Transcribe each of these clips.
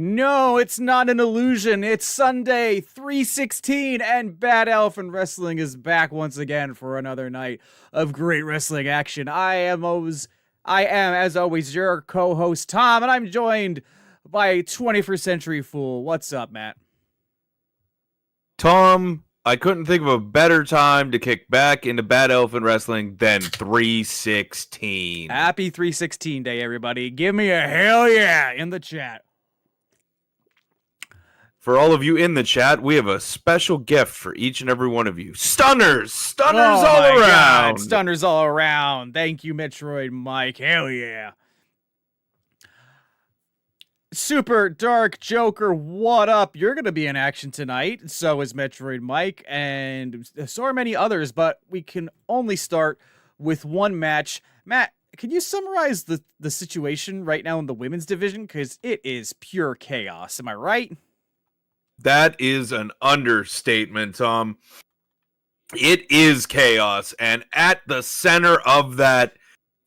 No, it's not an illusion. It's Sunday, 3/16, and Bad Elephant Wrestling is back once again for another night of great wrestling action. I am, as always, your co-host, Tom, and I'm joined by 21st Century Fool. What's up, Matt? Tom, I couldn't think of a better time to kick back into Bad Elephant Wrestling than 3/16. Happy 3/16 day, everybody. Give me a hell yeah in the chat. For all of you in the chat, we have a special gift for each and every one of you. Stunners all around. God. Stunners all around. Thank you, Metroid Mike. Hell yeah. Super Dark Joker, what up? You're going to be in action tonight. So is Metroid Mike, and so are many others, but we can only start with one match. Matt, can you summarize the situation right now in the women's division? Because it is pure chaos. Am I right? That is an understatement, Tom. It is chaos, and at the center of that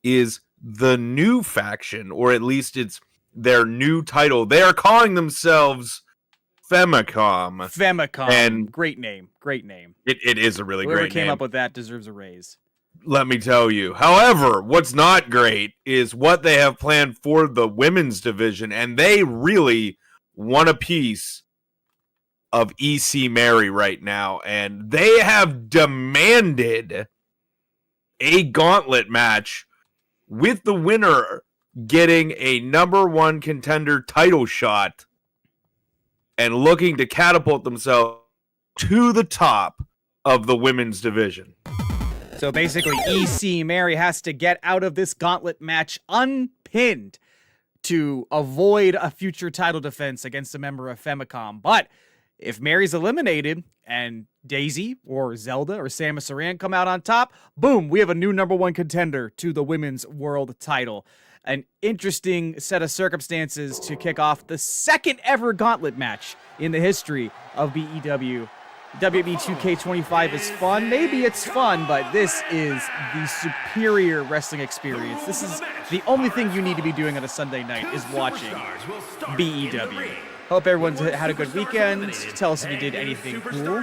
is the new faction, or at least it's their new title. They are calling themselves Femicom. Femicom. And great name. It is a really great name. Whoever came up with that deserves a raise. Let me tell you. However, what's not great is what they have planned for the women's division, and they really want a piece of EC Mary right now, and they have demanded a gauntlet match with the winner getting a number one contender title shot and looking to catapult themselves to the top of the women's division. So basically, EC Mary has to get out of this gauntlet match unpinned to avoid a future title defense against a member of Femicom. But if Mary's eliminated and Daisy or Zelda or Samus Aran come out on top, boom, we have a new number one contender to the women's world title. An interesting set of circumstances to kick off the second ever gauntlet match in the history of BEW. WWE 2K25 is fun. Maybe it's fun, but this is the superior wrestling experience. This is the only thing you need to be doing on a Sunday night is watching BEW. Hope everyone's had a good weekend. Tell us if you did anything cool.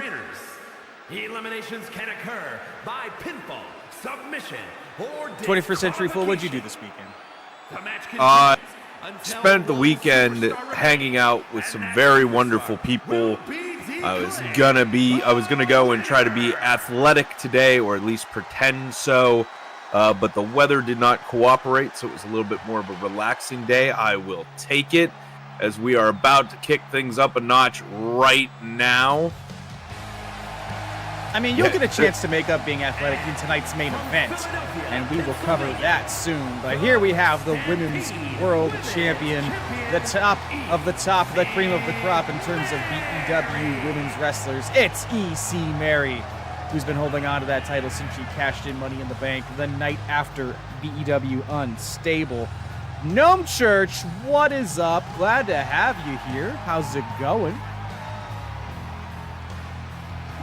Eliminations can occur by pinfall, submission, or 21st Century Fool, what'd you do this weekend? Spent the weekend hanging out with some very wonderful people. I was gonna go and try to be athletic today, or at least pretend so. But the weather did not cooperate, so it was a little bit more of a relaxing day. I will take it, as we are about to kick things up a notch right now. I mean, you'll get a chance to make up being athletic in tonight's main event, and we will cover that soon. But here we have the Women's World Champion, the top of the top, the cream of the crop in terms of BEW women's wrestlers. It's EC Mary, who's been holding on to that title since she cashed in Money in the Bank the night after BEW Unstable. Gnome Church, what is up? Glad to have you here. How's it going?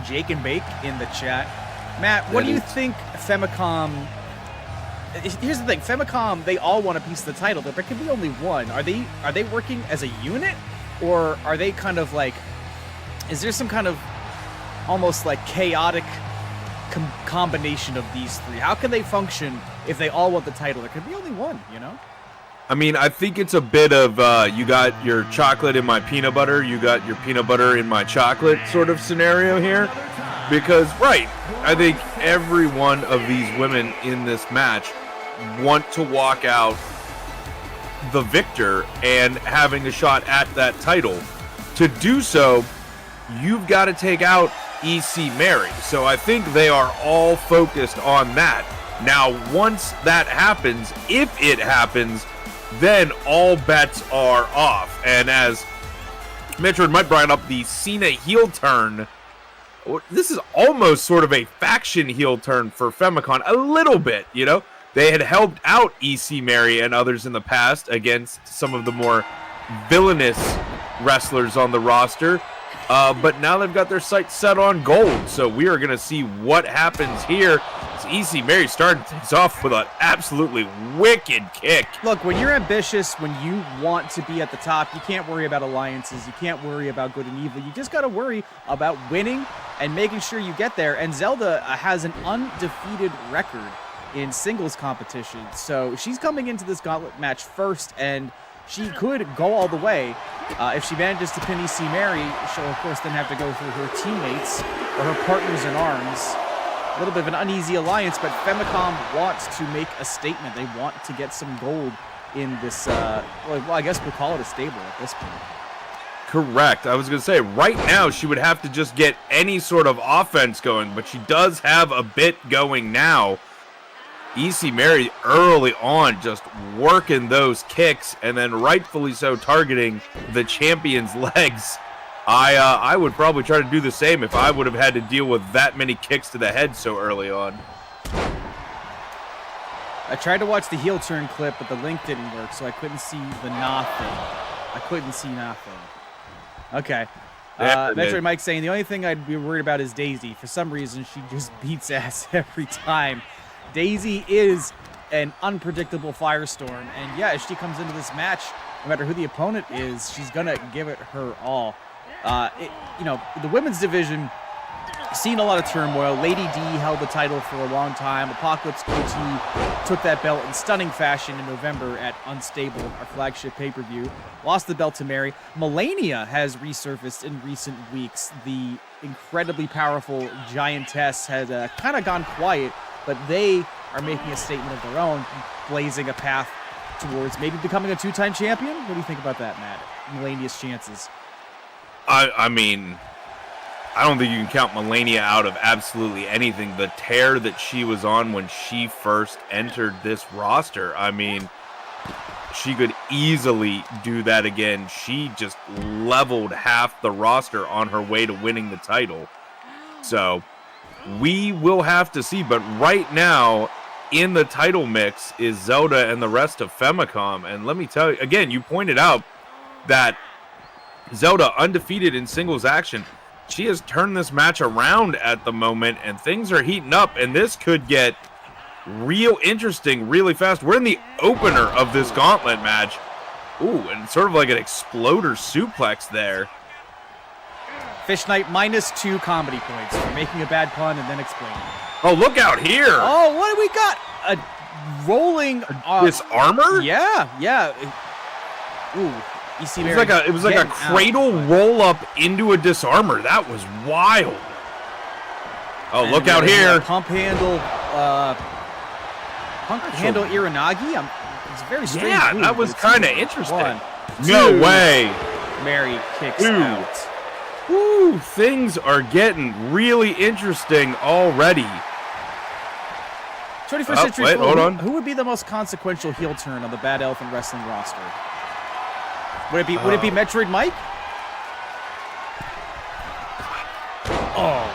Jake and Bake in the chat. Matt, what do you think Femicom... Here's the thing, Femicom, they all want a piece of the title, but there can be only one. Are they working as a unit? Or are they kind of like... Is there some kind of almost like chaotic combination of these three? How can they function if they all want the title? There could be only one, you know? I mean, I think it's a bit of, you got your chocolate in my peanut butter, you got your peanut butter in my chocolate sort of scenario here. Because, right, I think every one of these women in this match want to walk out the victor and having a shot at that title. To do so, you've got to take out EC Mary. So I think they are all focused on that. Now, once that happens, if it happens, then all bets are off. And as Metroid might bring up the Cena heel turn, this is almost sort of a faction heel turn for Femicom, a little bit, you know? They had helped out EC Mary and others in the past against some of the more villainous wrestlers on the roster, but now they've got their sights set on gold, so we are going to see what happens here. EC Mary starting things off with an absolutely wicked kick. Look, when you're ambitious, when you want to be at the top, you can't worry about alliances. You can't worry about good and evil. You just got to worry about winning and making sure you get there. And Zelda has an undefeated record in singles competition. So she's coming into this gauntlet match first, and she could go all the way. If she manages to pin EC Mary, she'll, of course, then have to go through her teammates or her partners in arms. A little bit of an uneasy alliance, but Femicom wants to make a statement. They want to get some gold in this, well, I guess we'll call it a stable at this point. Correct. I was going to say, right now, she would have to just get any sort of offense going, but she does have a bit going now. EC Mary early on just working those kicks, and then rightfully so targeting the champion's legs. I would probably try to do the same if I would have had to deal with that many kicks to the head so early on. I tried to watch the heel turn clip, but the link didn't work, so I couldn't see the nothing. I couldn't see nothing. Okay. Metroid Mike saying the only thing I'd be worried about is Daisy. For some reason, she just beats ass every time. Daisy is an unpredictable firestorm, and yeah, as she comes into this match, no matter who the opponent is, she's gonna give it her all. You know, the women's division, seen a lot of turmoil. Lady D held the title for a long time. Apocalypse QT took that belt in stunning fashion in November at Unstable, our flagship pay-per-view. Lost the belt to Mary. Melania has resurfaced in recent weeks. The incredibly powerful Giantess has kind of gone quiet, but they are making a statement of their own, blazing a path towards maybe becoming a two-time champion. What do you think about that, Matt? Melania's chances. I mean, I don't think you can count Melania out of absolutely anything. The tear that she was on when she first entered this roster, I mean, she could easily do that again. She just leveled half the roster on her way to winning the title. So we will have to see. But right now, in the title mix is Zelda and the rest of Femicom. And let me tell you, again, you pointed out that Zelda undefeated in singles action. She has turned this match around at the moment, and things are heating up, and this could get real interesting really fast. We're in the opener of this gauntlet match. Ooh, and sort of like an exploder suplex there. Fish Knight -2 comedy points for making a bad pun and then explaining. Oh, look out here! Oh, what do we got? A rolling... This armor? Yeah. Ooh. EC Mary it was like a cradle roll up into a disarmor. That was wild. Oh, and look out here. Pump handle Iranagi. It's very strange. Yeah, move, that was kind of interesting. One, no two. way. Mary kicks out. Woo, things are getting really interesting already. 21st Century wait, hold on. Who would be the most consequential heel turn on the Bad Elephant Wrestling roster? Would it be Metroid Mike? Oh,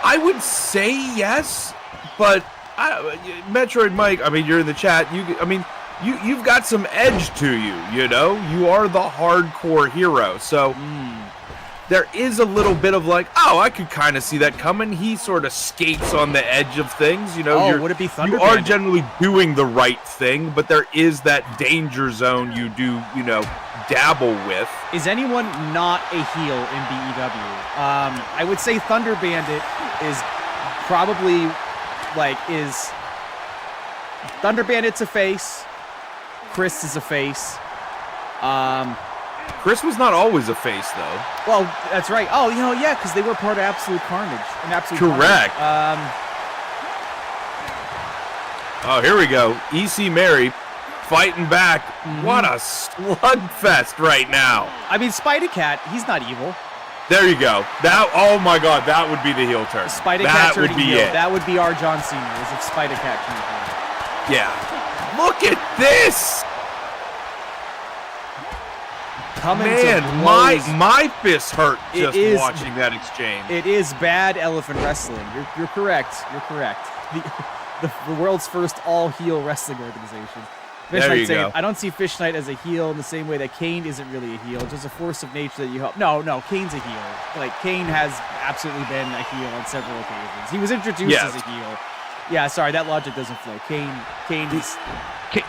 I would say yes, but Metroid Mike. I mean, you're in the chat. You've got some edge to you. You know, you are the hardcore hero. So there is a little bit of like, oh, I could kind of see that coming. He sort of skates on the edge of things. You know, would it be Thunder You are Bandit? generally doing the right thing, but there is that danger zone you do, dabble with. Is anyone not a heel in BEW? I would say Thunder Bandit is probably Thunder Bandit's a face. Chris is a face. Chris was not always a face, though. Well, that's right. Oh, yeah, because they were part of Absolute Carnage. Correct. Carnage. Oh, here we go. EC Mary fighting back. What a slugfest right now. I mean, Spider-Cat, he's not evil. There you go. Oh my God, that would be the heel turn. Spider-Cat that would be heel. it. That would be our John Cena, as if Spider-Cat came out. Yeah. Look at this. Man, my fists hurt just watching that exchange. It is Bad Elephant Wrestling. You're correct. You're correct. The world's first all-heel wrestling organization. There you go. I don't see Fish Knight as a heel in the same way that Kane isn't really a heel. Just a force of nature that you help. No, Kane's a heel. Like, Kane has absolutely been a heel on several occasions. He was introduced as a heel. Yeah, sorry, that logic doesn't flow. Kane is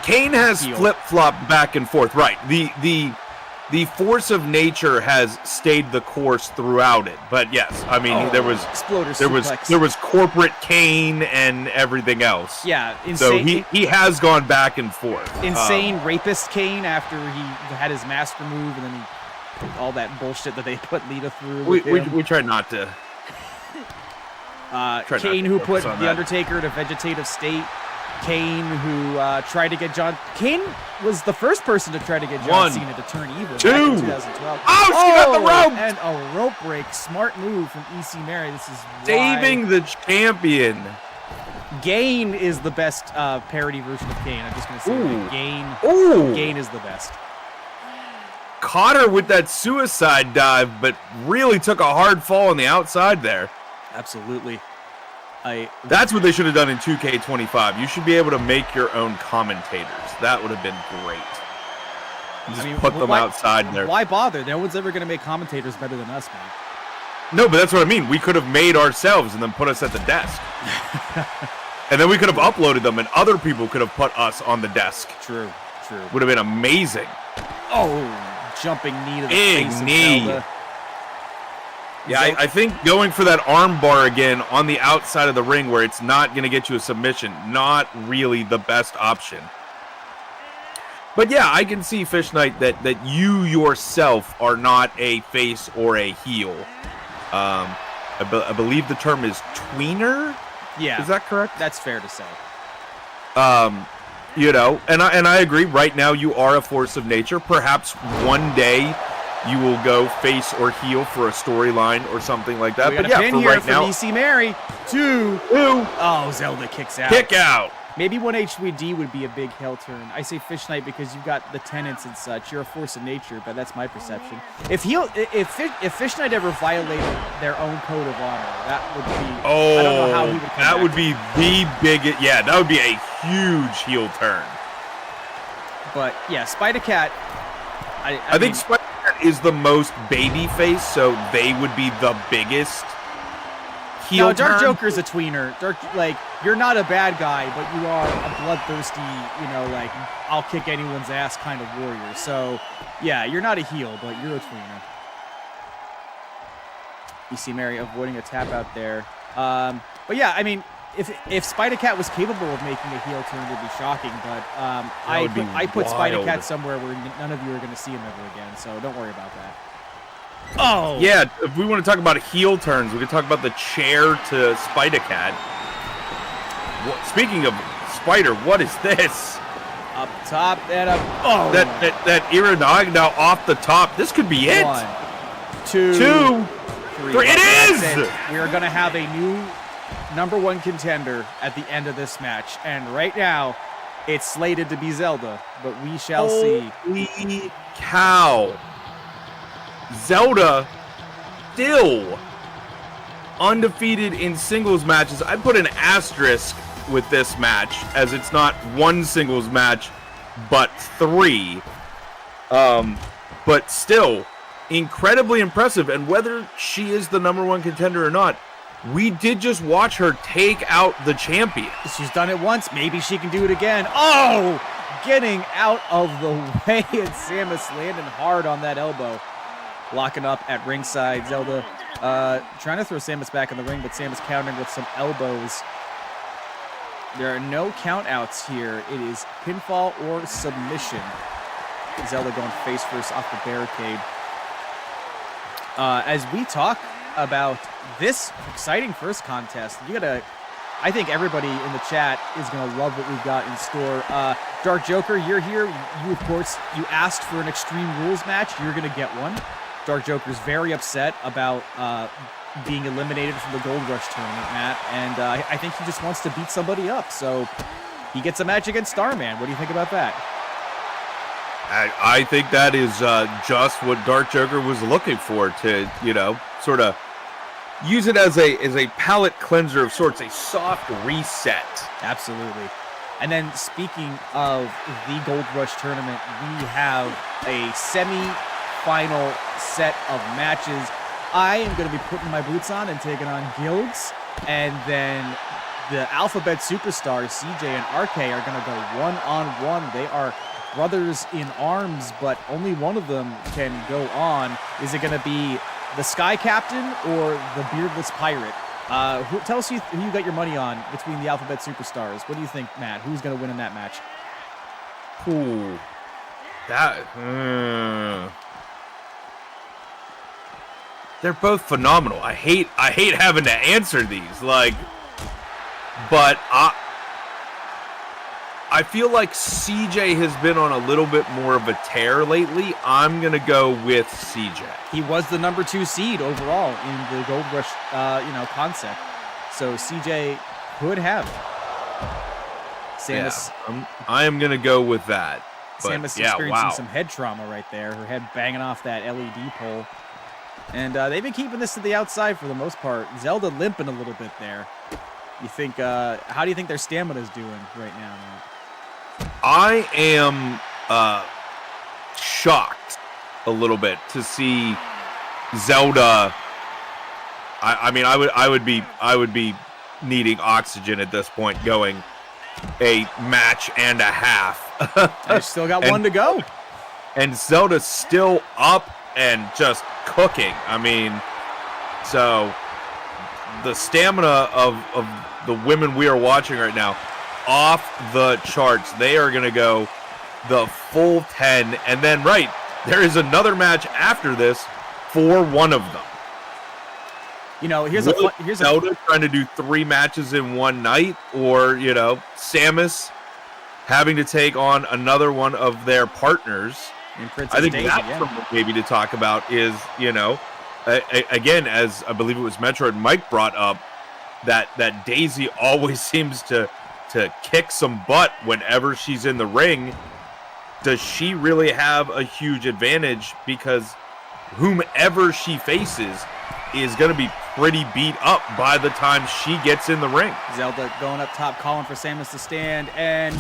Kane has heel. flip-flopped back and forth. Right. The force of nature has stayed the course throughout it. But yes, I mean there was corporate Kane and everything else. Yeah, insane. So he has gone back and forth. Insane rapist Kane after he had his mask removed, and then all that bullshit that they put Lita through. We try not to. Kane, who put The Undertaker to vegetative state. Kane, who tried to get John. Kane was the first person to try to get John Cena to turn evil. 2. Back in 2012. Oh, she got the rope! And a rope break. Smart move from EC Mary. This is saving the champion. Gain is the best parody version of Kane. I'm just going to say that. Gain is the best. Caught her with that suicide dive, but really took a hard fall on the outside there. Absolutely. That's what they should have done in 2K25. You should be able to make your own commentators. That would have been great. Just put them outside there. Why bother? No one's ever going to make commentators better than us, man. No, but that's what I mean. We could have made ourselves and then put us at the desk. And then we could have uploaded them and other people could have put us on the desk. True. Would have been amazing. Oh, jumping knee to the face of Zelda. Yeah, I think going for that arm bar again on the outside of the ring where it's not going to get you a submission, not really the best option. But yeah, I can see, Fish Knight, that you yourself are not a face or a heel. I believe the term is tweener? Yeah. Is that correct? That's fair to say. You know, and I agree, right now you are a force of nature. Perhaps one day you will go face or heel for a storyline or something like that. But yeah, for right now, EC Mary, 2. Oh, Zelda kicks out. Kick out. Maybe 1HWD would be a big heel turn. I say Fish Knight because you've got the tenets and such. You're a force of nature, but that's my perception. If Fish Knight ever violated their own code of honor, that would be. I don't know how he would come that back would be the biggest. Yeah, that would be a huge heel turn. But yeah, Spider-Cat. I think Spider-Cat is the most baby face, so they would be the biggest heel turn. Dark Joker's a tweener. You're not a bad guy, but you are a bloodthirsty, I'll kick anyone's ass kind of warrior. So, yeah, you're not a heel, but you're a tweener. You see Mary avoiding a tap out there. But yeah, I mean, if Spider-Cat was capable of making a heel turn, it'd be shocking. But I put Spider-Cat somewhere where none of you are going to see him ever again. So don't worry about that. Oh! Yeah, if we want to talk about heel turns, we could talk about the chair to Spider-Cat. Speaking of Spider, what is this? Up top and up. Oh! That Iranag now off the top. This could be it. 1, 2, 3. It is! We are going to have a new #1 contender at the end of this match. And right now, it's slated to be Zelda, but we shall see. Holy cow. Zelda still undefeated in singles matches. I put an asterisk with this match as it's not one singles match, but 3. But still, incredibly impressive. And whether she is the #1 contender or not, we did just watch her take out the champion. She's done it once. Maybe she can do it again. Oh! Getting out of the way, and Samus landing hard on that elbow. Locking up at ringside. Zelda trying to throw Samus back in the ring, but Samus countering with some elbows. There are no count outs here. It is pinfall or submission. Zelda going face first off the barricade. As we talk about this exciting first contest, I think everybody in the chat is going to love what we've got in store. Dark Joker, you're here. You, of course, you asked for an Extreme Rules match. You're going to get one. Dark Joker's very upset about being eliminated from the Gold Rush tournament, Matt, and I think he just wants to beat somebody up. So he gets a match against Starman. What do you think about that? I think that is just what Dark Joker was looking for, to, sort of use it as a palate cleanser of sorts, a soft reset. Absolutely. And then speaking of the Gold Rush tournament, we have a semi-final set of matches. I am going to be putting my boots on and taking on Gilgs, and then the Alphabet Superstars, CJ and RK, are going to go one-on-one. They are brothers in arms, but only one of them can go on. Is it going to be the Sky Captain or the Beardless Pirate? Tell us who you got your money on between the Alphabet Superstars. What do you think, Matt? Who's going to win in that match? Ooh, they're both phenomenal. I hate having to answer these, but I feel like CJ has been on a little bit more of a tear lately. I'm gonna go with CJ. He was the number 2 seed overall in the Gold Rush, concept. So CJ could have it. Samus, yeah, I am gonna go with that. But, Samus experiencing some head trauma right there. Her head banging off that LED pole. And they've been keeping this to the outside for the most part. Zelda limping a little bit there. You think? How do you think their stamina is doing right now, Matt? I am shocked a little bit to see Zelda. I would be needing oxygen at this point, going a match and a half. I still got one to go. And Zelda's still up and just cooking. So the stamina of the women we are watching right now, off the charts. They are going to go the full 10. And then, there is another match after this for one of them. Here's Zelda trying to do 3 matches in one night, or, Samus having to take on another one of their partners. I think Daisy, that's something maybe to talk about is, again, as I believe it was Metro and Mike brought up, that Daisy always seems to kick some butt whenever she's in the ring. Does she really have a huge advantage? Because whomever she faces is going to be pretty beat up by the time she gets in the ring. Zelda going up top, calling for Samus to stand, and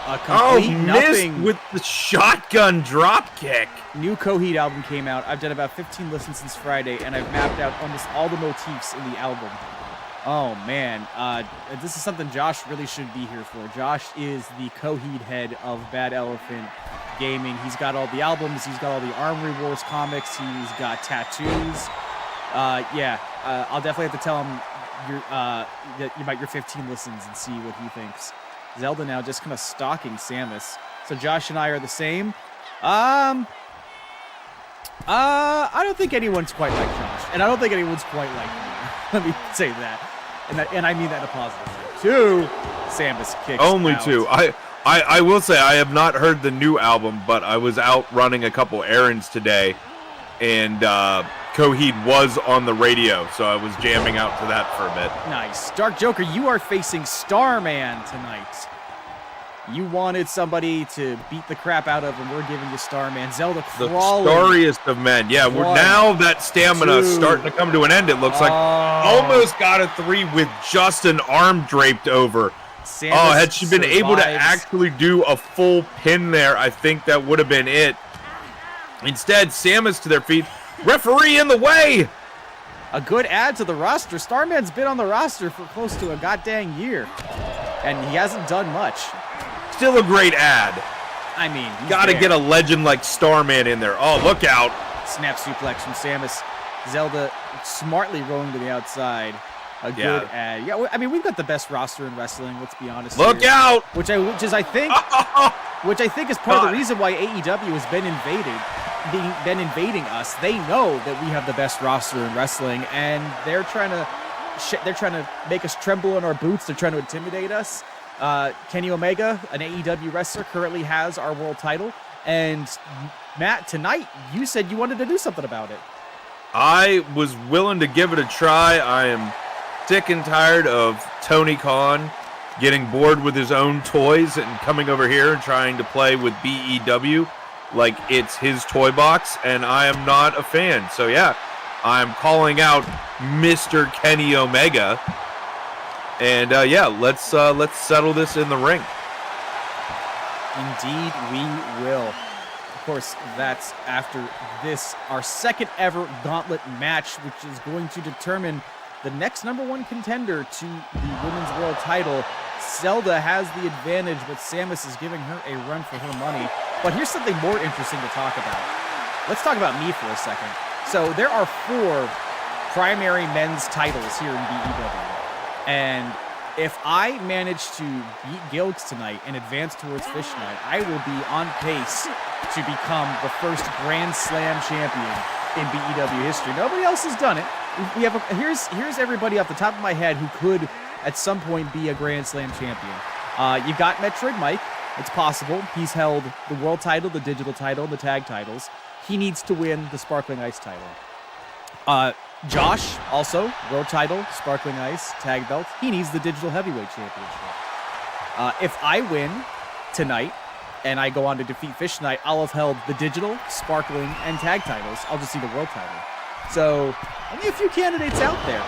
a complete nothing with the shotgun drop kick. New Coheed album came out. I've done about 15 listens since Friday, and I've mapped out almost all the motifs in the album. Oh, man. This is something Josh really should be here for. Josh is the Coheed head of Bad Elephant Gaming. He's got all the albums. He's got all the Armory Wars comics. He's got tattoos. I'll definitely have to tell him about your 15 listens and see what he thinks. Zelda now just kind of stalking Samus. So Josh and I are the same. I don't think anyone's quite like Josh, and I don't think anyone's quite like me. Let me say that. And I mean that in a positive way. 2, Samus kicks Only out. 2. I will say I have not heard the new album, but I was out running a couple errands today, and Coheed was on the radio, so I was jamming out to that for a bit. Nice. Dark Joker, you are facing Starman tonight. You wanted somebody to beat the crap out of, and we're giving you Starman. Zelda crawling. The starriest of men. Yeah, now that stamina is starting to come to an end, it looks like. Almost got a 3 with just an arm draped over. Samus had she been able to actually do a full pin there, I think that would have been it. Instead, Samus to their feet. Referee in the way! A good add to the roster. Starman's been on the roster for close to a goddamn year, and he hasn't done much. Still a great ad. I mean, gotta get a legend like Starman in there. Oh, look out. Snap suplex from Samus. Zelda smartly rolling to the outside. A good ad. Yeah, I mean, we've got the best roster in wrestling, let's be honest. Look out! Which I think is part of the reason why AEW has been invading us. They know that we have the best roster in wrestling, and they're trying to make us tremble in our boots. They're trying to intimidate us. Kenny Omega, an AEW wrestler, currently has our world title. And Matt, tonight you said you wanted to do something about it. I was willing to give it a try. I am sick and tired of Tony Khan getting bored with his own toys and coming over here and trying to play with BEW like it's his toy box, and I am not a fan. So yeah, I'm calling out Mr. Kenny Omega. And let's settle this in the ring. Indeed, we will. Of course, that's after this, our second ever gauntlet match, which is going to determine the next #1 contender to the Women's World title. Zelda has the advantage, but Samus is giving her a run for her money. But here's something more interesting to talk about. Let's talk about me for a second. So there are 4 primary men's titles here in BEW. And if I manage to beat Gilgs tonight and advance towards Fish Night, I will be on pace to become the first Grand Slam champion in BEW history. Nobody else has done it. We have here's everybody off the top of my head who could at some point be a Grand Slam champion. You got Metroid Mike. It's possible. He's held the world title, the digital title, and the tag titles. He needs to win the Sparkling Ice title. Josh, also, world title, Sparkling Ice, tag belt. He needs the digital heavyweight championship. If I win tonight and I go on to defeat Fish Knight, I'll have held the digital, sparkling, and tag titles. I'll just see the world title. So, only a few candidates out there.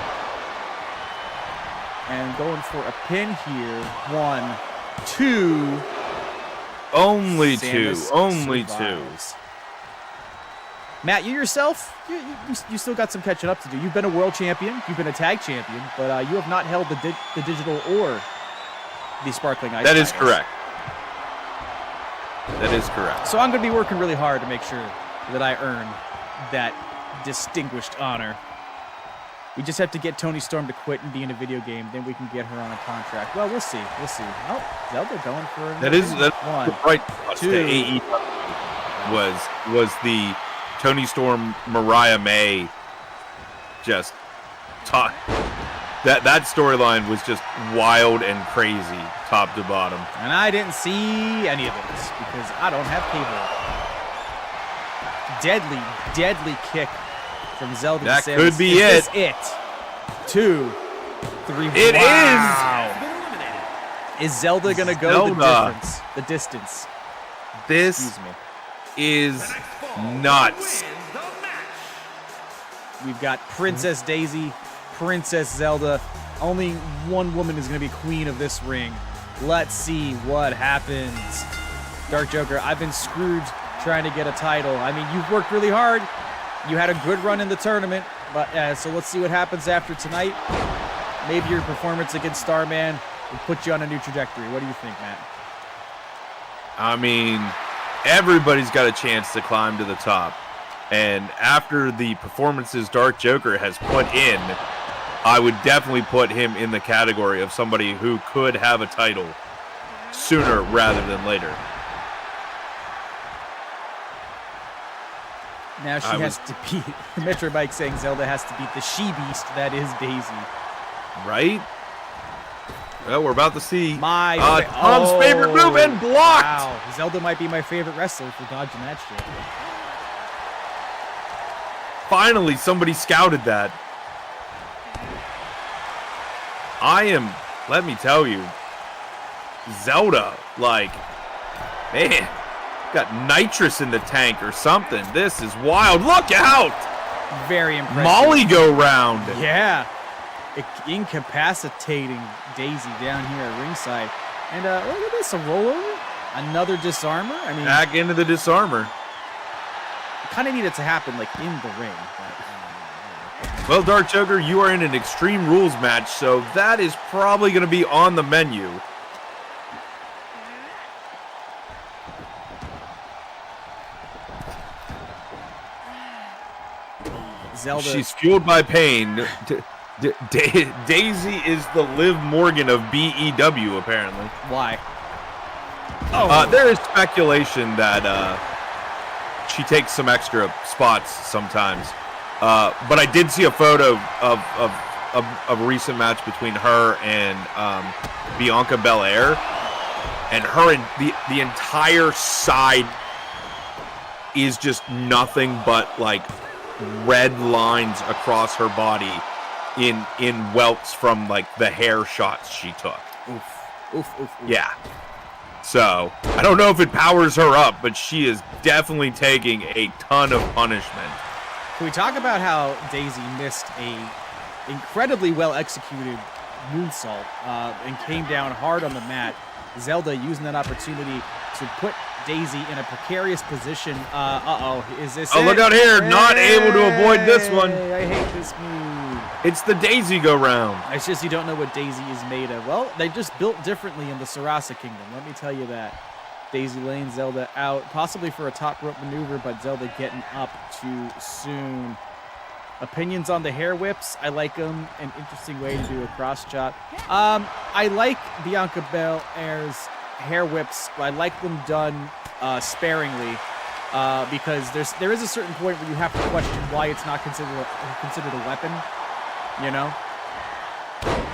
And going for a pin here. 1, 2. Only Samus 2. Only survives. 2. Matt, you yourself, you still got some catching up to do. You've been a world champion, you've been a tag champion, but you have not held the digital or the Sparkling Ice. That is correct. That is correct. So I'm going to be working really hard to make sure that I earn that distinguished honor. We just have to get Toni Storm to quit and be in a video game, then we can get her on a contract. Well, we'll see. We'll see. Oh, Zelda going for that's 1, right. 2. The AEW was the Toni Storm, Mariah May, just top. That storyline was just wild and crazy, top to bottom. And I didn't see any of it because I don't have cable. Deadly kick from Zelda. That to Samus. could be Is it. 2, 3. It is. Is Zelda gonna go the distance? This Excuse me. is nuts. We've got Princess Daisy, Princess Zelda. Only one woman is going to be queen of this ring. Let's see what happens. Dark Joker, I've been screwed trying to get a title. I mean, you've worked really hard. You had a good run in the tournament, but so let's see what happens after tonight. Maybe your performance against Starman will put you on a new trajectory. What do you think, Matt? I mean, everybody's got a chance to climb to the top. And after the performances Dark Joker has put in, I would definitely put him in the category of somebody who could have a title sooner rather than later. Now she has to beat, Metro Mike saying Zelda has to beat the she-beast that is Daisy. Right? Well, we're about to see Tom's Tom's favorite move and blocked! Wow. Zelda might be my favorite wrestler for dodging that shit. Finally, somebody scouted that. Let me tell you, Zelda, like, man, got nitrous in the tank or something. This is wild. Look out! Very impressive. Molly go round. Yeah. Incapacitating Daisy down here at ringside. And look at this, a rollover. Another disarmer. I mean, Back into the disarmer. kind of needed to happen like in the ring. Well, Dark Joker, you are in an Extreme Rules match, so that is probably going to be on the menu. Zelda. She's fueled by pain. Daisy is the Liv Morgan of BEW, apparently. Why? There is speculation that she takes some extra spots sometimes. But I did see a photo of a recent match between her and Bianca Belair, and her and the entire side is just nothing but like red lines across her body in welts from like the hair shots she took. Oof. Yeah. So, I don't know if it powers her up, but she is definitely taking a ton of punishment. Can we talk about how Daisy missed a incredibly well executed moonsault and came down hard on the mat? Zelda using that opportunity to put Daisy in a precarious position. Is this Oh, it? look out here. Not able to avoid this one. I hate this move. It's the Daisy go round. It's just you don't know what Daisy is made of. Well, they just built differently in the Sarasa Kingdom. Let me tell you that. Daisy laying Zelda out, possibly for a top rope maneuver, but Zelda getting up too soon. Opinions on the hair whips. I like them. An interesting way to do a cross chop. I like Bianca Belair's hair whips, but I like them done sparingly because there is a certain point where you have to question why it's not considered a weapon. You know?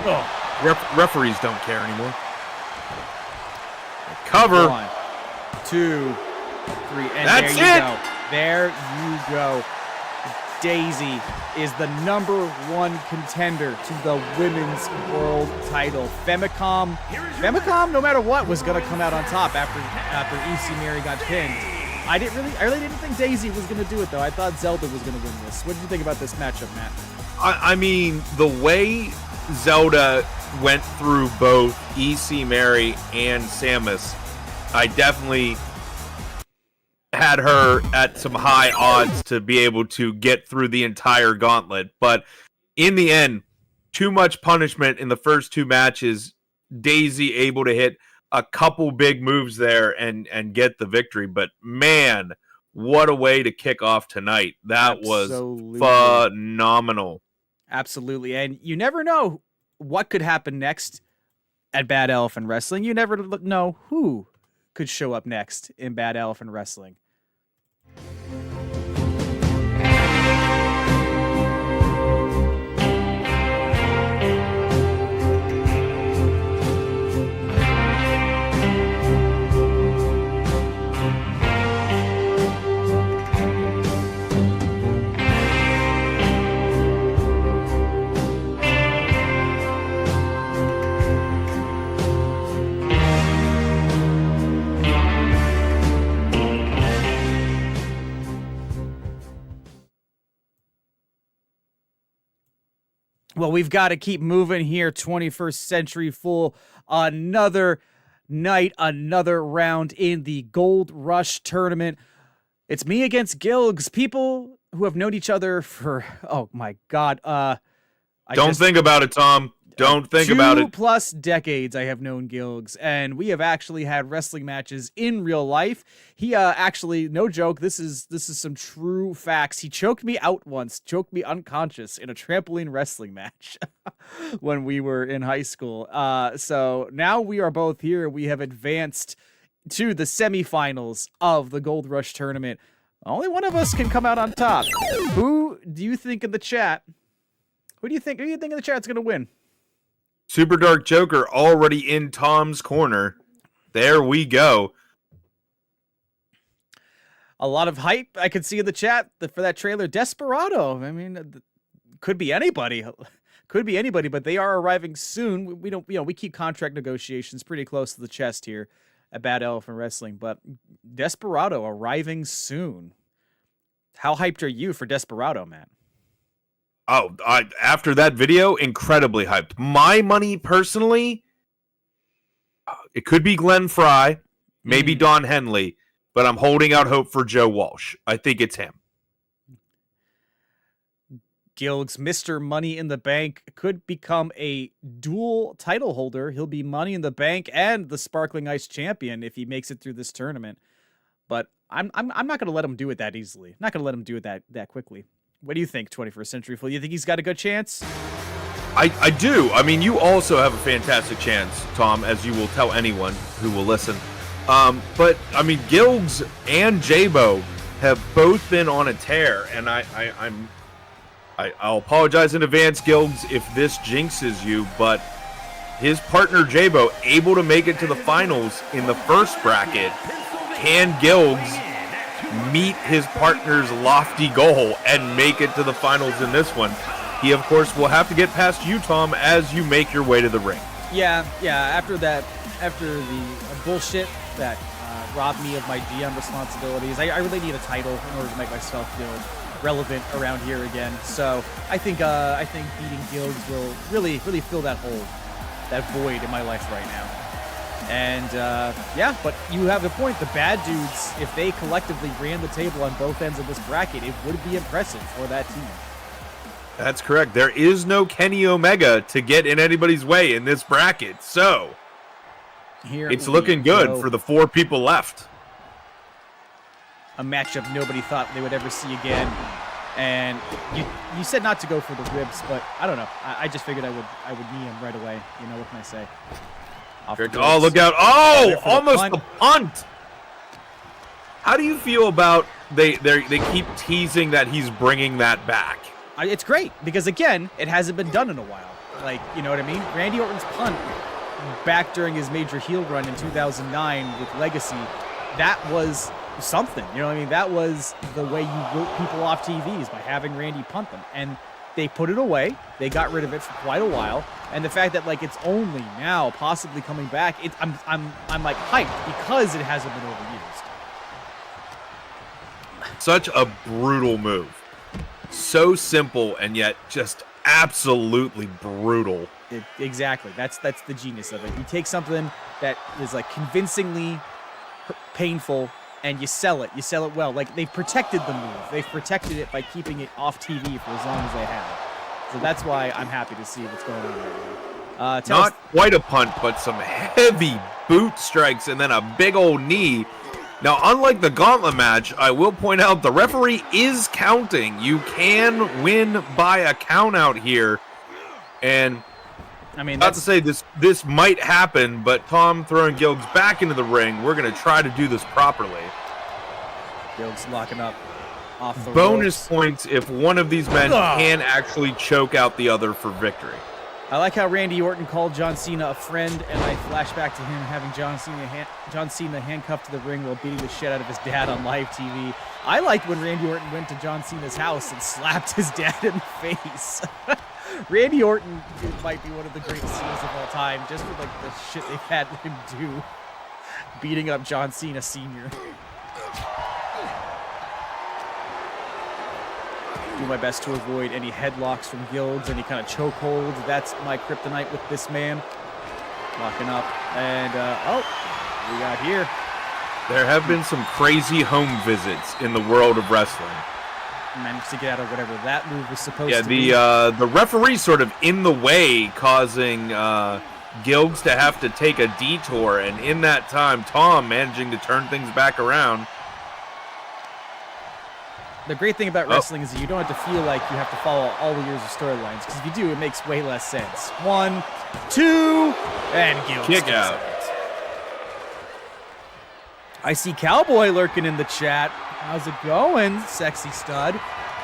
Oh, referees don't care anymore. Cover. 1, 2, 3, and that's there you it. go. There you go. Daisy is the #1 contender to the women's world title. Femicom, no matter what, was gonna come out on top after EC Mary got pinned. I really didn't think Daisy was gonna do it though. I thought Zelda was gonna win this. What did you think about this matchup, Matt? I mean, the way Zelda went through both EC Mary and Samus, I definitely had her at some high odds to be able to get through the entire gauntlet. But in the end, too much punishment in the first 2 matches. Daisy able to hit a couple big moves there and get the victory. But man, what a way to kick off tonight. That Absolutely. was phenomenal. Absolutely. And you never know what could happen next at Bad Elephant Wrestling. You never know who could show up next in Bad Elephant Wrestling. Well, we've got to keep moving here. 21st Century Fool. Another night, another round in the Gold Rush tournament. It's me against Gilgs. People who have known each other for, oh my God. Don't think about it, Tom. Don't think about it. 2+ decades I have known Gilgs, and we have actually had wrestling matches in real life. He actually, no joke, this is some true facts. He choked me out once, choked me unconscious in a trampoline wrestling match when we were in high school. So now we are both here. We have advanced to the semifinals of the Gold Rush tournament. Only one of us can come out on top. Who do you think in the chat? Who do you think in the chat's going to win? Super Dark Joker already in Tom's corner. There we go. A lot of hype I could see in the chat for that trailer. Desperado. I mean, could be anybody. Could be anybody, but they are arriving soon. We don't, we keep contract negotiations pretty close to the chest here at Bad Elephant Wrestling, but Desperado arriving soon. How hyped are you for Desperado, Matt? Oh, after that video, incredibly hyped. My money, personally, it could be Glenn Fry, maybe Don Henley, but I'm holding out hope for Joe Walsh. I think it's him. Gilgs, Mr. Money in the Bank, could become a dual title holder. He'll be Money in the Bank and the Sparkling Ice champion if he makes it through this tournament. But I'm not going to let him do it that easily. I'm not going to let him do it that quickly. What do you think, 21st Century Fool? You think he's got a good chance? I do. I mean, you also have a fantastic chance, Tom, as you will tell anyone who will listen. But, I mean, Gilgs and Jabo have both been on a tear, and I'll apologize in advance, Gilgs, if this jinxes you, but his partner Jabo able to make it to the finals in the first bracket. Can Gilgs meet his partner's lofty goal and make it to the finals in this one? He, of course, will have to get past you, Tom, as you make your way to the ring. Yeah. After the bullshit that robbed me of my GM responsibilities, I really need a title in order to make myself feel relevant around here again. So I think beating Gilgs will really fill that hole, that void in my life right now. And but you have the point. The bad dudes, if they collectively ran the table on both ends of this bracket, it would be impressive for that team. That's correct. There is no Kenny Omega to get in anybody's way in this bracket, so it's looking good for the 4 people left. A matchup nobody thought they would ever see again. And you said not to go for the ribs, but I don't know. I just figured I would knee him right away. You know, what can I say? Oh, look out. Oh, almost the punt. How do you feel about they keep teasing that he's bringing that back? It's great because, again, it hasn't been done in a while. Like, you know what I mean? Randy Orton's punt back during his major heel run in 2009 with Legacy, that was something. You know what I mean? That was the way you wrote people off TVs, by having Randy punt them. And they put it away. They got rid of it for quite a while. And the fact that, like, it's only now possibly coming back, I'm like hyped because it hasn't been overused. Such a brutal move. So simple and yet just absolutely brutal. Exactly. That's the genius of it. You take something that is like convincingly painful and you sell it. You sell it well. Like, they've protected the move. They've protected it by keeping it off TV for as long as they have. So that's why I'm happy to see what's going on right now. Not quite a punt, but some heavy boot strikes and then a big old knee. Now, unlike the gauntlet match, I will point out the referee is counting. You can win by a count out here. And I mean, not to say this might happen, but Tom throwing Gilgs back into the ring. We're going to try to do this properly. Gilgs locking up off the bonus ropes. Points if one of these men can actually choke out the other for victory. I like how Randy Orton called John Cena a friend, and I flash back to him having John Cena handcuffed to the ring while beating the shit out of his dad on live TV. I liked when Randy Orton went to John Cena's house and slapped his dad in the face. Randy Orton might be one of the greatest heels of all time, just for like the shit they've had him do, beating up John Cena Sr. Do my best to avoid any headlocks from Gilgs, any kind of chokeholds. That's my kryptonite with this man. Locking up, and we got here. There have been some crazy home visits in the world of wrestling. Managed to get out of whatever that move was supposed to be. Yeah, the referee sort of in the way, causing Gilgs to have to take a detour, and in that time, Tom managing to turn things back around. The great thing about wrestling is that you don't have to feel like you have to follow all the years of storylines, because if you do, it makes way less sense. 1, 2, and Gilgs. Kick out. I see Cowboy lurking in the chat. How's it going, sexy stud?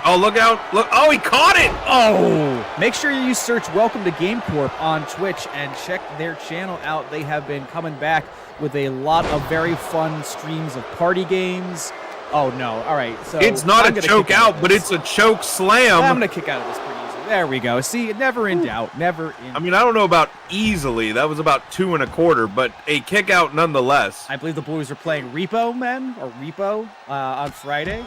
Oh, look out. Look. Oh, he caught it. Oh! Make sure you search Welcome to Game Corp on Twitch and check their channel out. They have been coming back with a lot of very fun streams of party games. Oh, no. All right. So it's not a choke out, but it's a choke slam. I'm going to kick out of this pretty easily. There we go. See, never in doubt. Never in I mean, I don't know about easily. That was about 2 1/4, but a kick out nonetheless. I believe the Blues were playing Repo Men or Repo on Friday.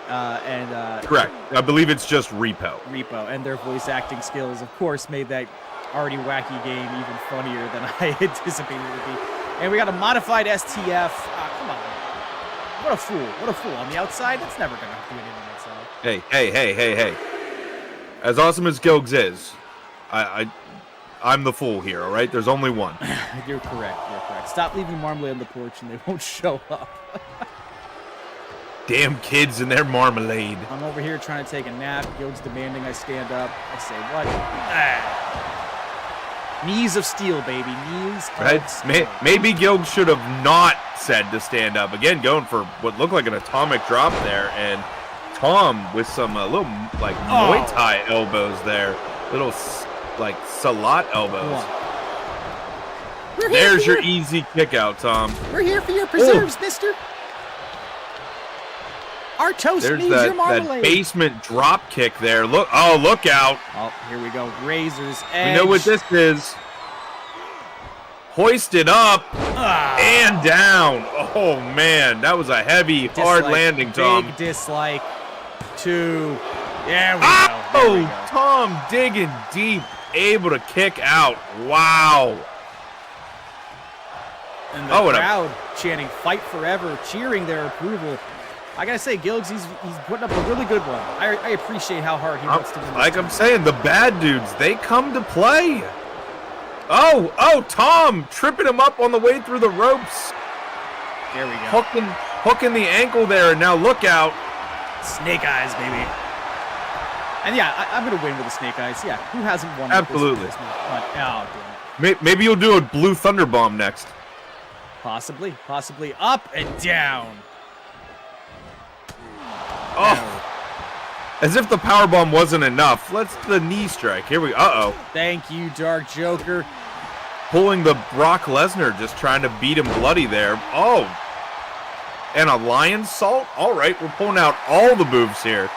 Correct. I believe it's just Repo. Repo. And their voice acting skills, of course, made that already wacky game even funnier than I anticipated it would be. And we got a modified STF. Come on. What a fool. What a fool. On the outside, that's never going to do anything outside. Hey. As awesome as Gilgs is, I'm the fool here, all right? There's only one. You're correct. Stop leaving marmalade on the porch and they won't show up. Damn kids and their marmalade. I'm over here trying to take a nap. Gilgs demanding I stand up. I say, what? Knees of steel, baby. Knees of steel. Maybe Gilgs should have not said to stand up. Again, going for what looked like an atomic drop there. And Tom with some little, like, Muay Thai elbows there. Little, like, Salat elbows. There's your easy kick out, Tom. We're here for your preserves, mister. Our toast needs your marmalade. That basement drop kick there. Look out. Oh, here we go. Razor's Edge. We know what this is. Hoisted up and down. Oh, man. That was a heavy, hard landing, Tom. Big dislike. 2. There we go. Tom digging deep. Able to kick out. Wow. And the crowd chanting "Fight Forever," cheering their approval. I gotta say, Gilgs, he's putting up a really good one. I appreciate how hard he wants to win. Like I'm saying, the bad dudes, they come to play. Oh, Tom tripping him up on the way through the ropes. There we go. Hooking the ankle there, and now look out. Snake eyes, baby. And yeah, I'm gonna win with the snake eyes. Yeah, who hasn't won? Absolutely. This but, oh, damn it. Maybe you'll do a blue thunder bomb next. Possibly up and down. Oh, as if the power bomb wasn't enough. Let's the knee strike. Here we go. Uh-oh. Thank you, Dark Joker. Pulling the Brock Lesnar, just trying to beat him bloody there. Oh, and a lion salt. All right, we're pulling out all the moves here.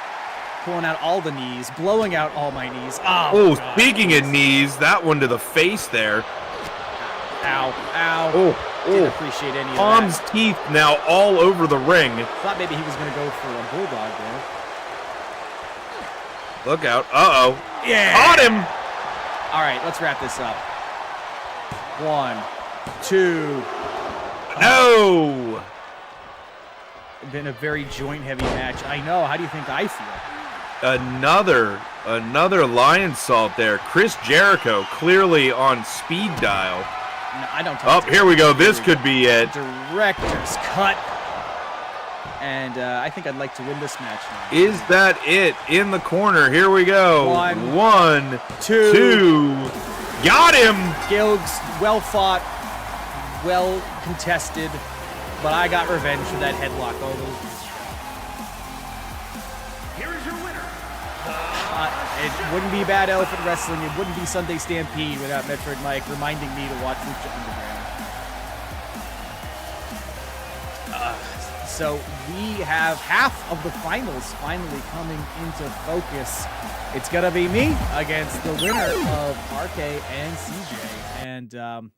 Pulling out all the knees, blowing out all my knees. Oh, speaking of knees, that one to the face there. Ow. Didn't appreciate any of Tom's that. teeth now all over the ring. Thought maybe he was going to go for a bulldog there. Look out. Uh-oh. Yeah. Caught him. All right, let's wrap this up. 1, 2. No. Been a very joint-heavy match. I know. How do you think I feel? Another lion salt there. Chris Jericho clearly on speed dial. No, I don't talk to Here we go. This could be it. Director's cut. And I think I'd like to win this match now. Is that it? In the corner. Here we go. 1, 2. Got him. Gilgs, well fought, well contested, but I got revenge for that headlock all those years. Here is your winner. It wouldn't be Bad Elephant Wrestling. It wouldn't be Sunday Stampede without Metroid Mike reminding me to watch Lucha Underground. So we have half of the finals finally coming into focus. It's going to be me against the winner of RK and CJ. And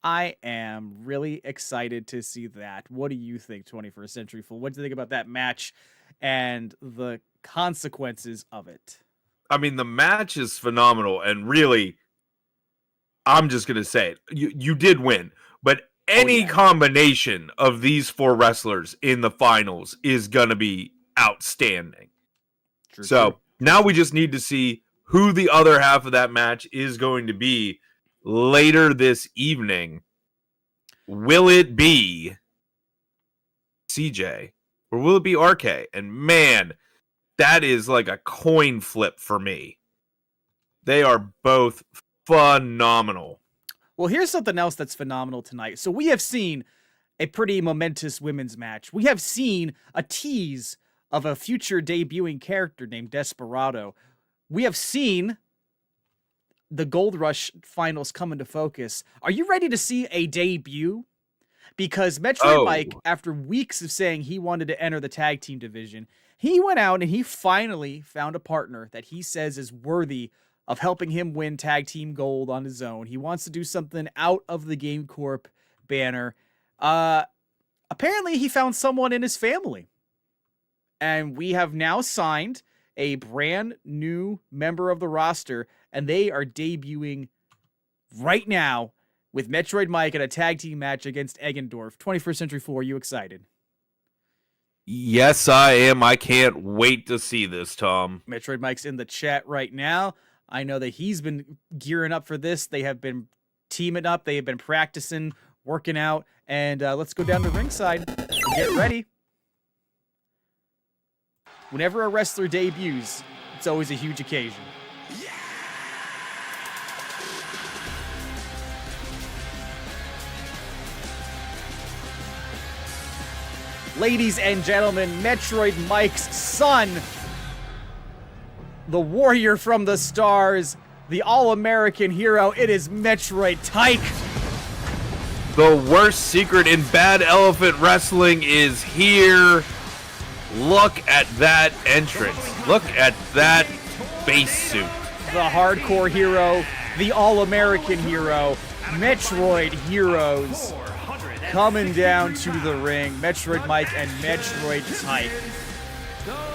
I am really excited to see that. What do you think, 21st Century Fool? What do you think about that match and the consequences of it? I mean, the match is phenomenal, and really, I'm just going to say it. You did win, but any combination of these 4 wrestlers in the finals is going to be outstanding. True. Now we just need to see who the other half of that match is going to be later this evening. Will it be CJ or will it be RK? And man, that is like a coin flip for me. They are both phenomenal. Well, here's something else that's phenomenal tonight. So we have seen a pretty momentous women's match. We have seen a tease of a future debuting character named Desperado. We have seen the Gold Rush finals come into focus. Are you ready to see a debut? Because Metroid Mike, after weeks of saying he wanted to enter the tag team division, he went out and he finally found a partner that he says is worthy of helping him win tag team gold on his own. He wants to do something out of the Game Corp banner. Apparently he found someone in his family. And we have now signed a brand new member of the roster, and they are debuting right now with Metroid Mike in a tag team match against Eggendorf. 21st Century Fool, are you excited? Yes, I am. I can't wait to see this, Tom. Metroid Mike's in the chat right now. I know that he's been gearing up for this. They have been teaming up. They have been practicing, working out, and let's go down to ringside and get ready. Whenever a wrestler debuts, it's always a huge occasion. Ladies and gentlemen, Metroid Mike's son, the warrior from the stars, the all-American hero, it is Metroid Tyke. The worst secret in Bad Elephant Wrestling is here. Look at that entrance. Look at that base suit. The hardcore hero, the all-American hero, Metroid Heroes coming down to the ring. Metroid Mike and Metroid Tyke.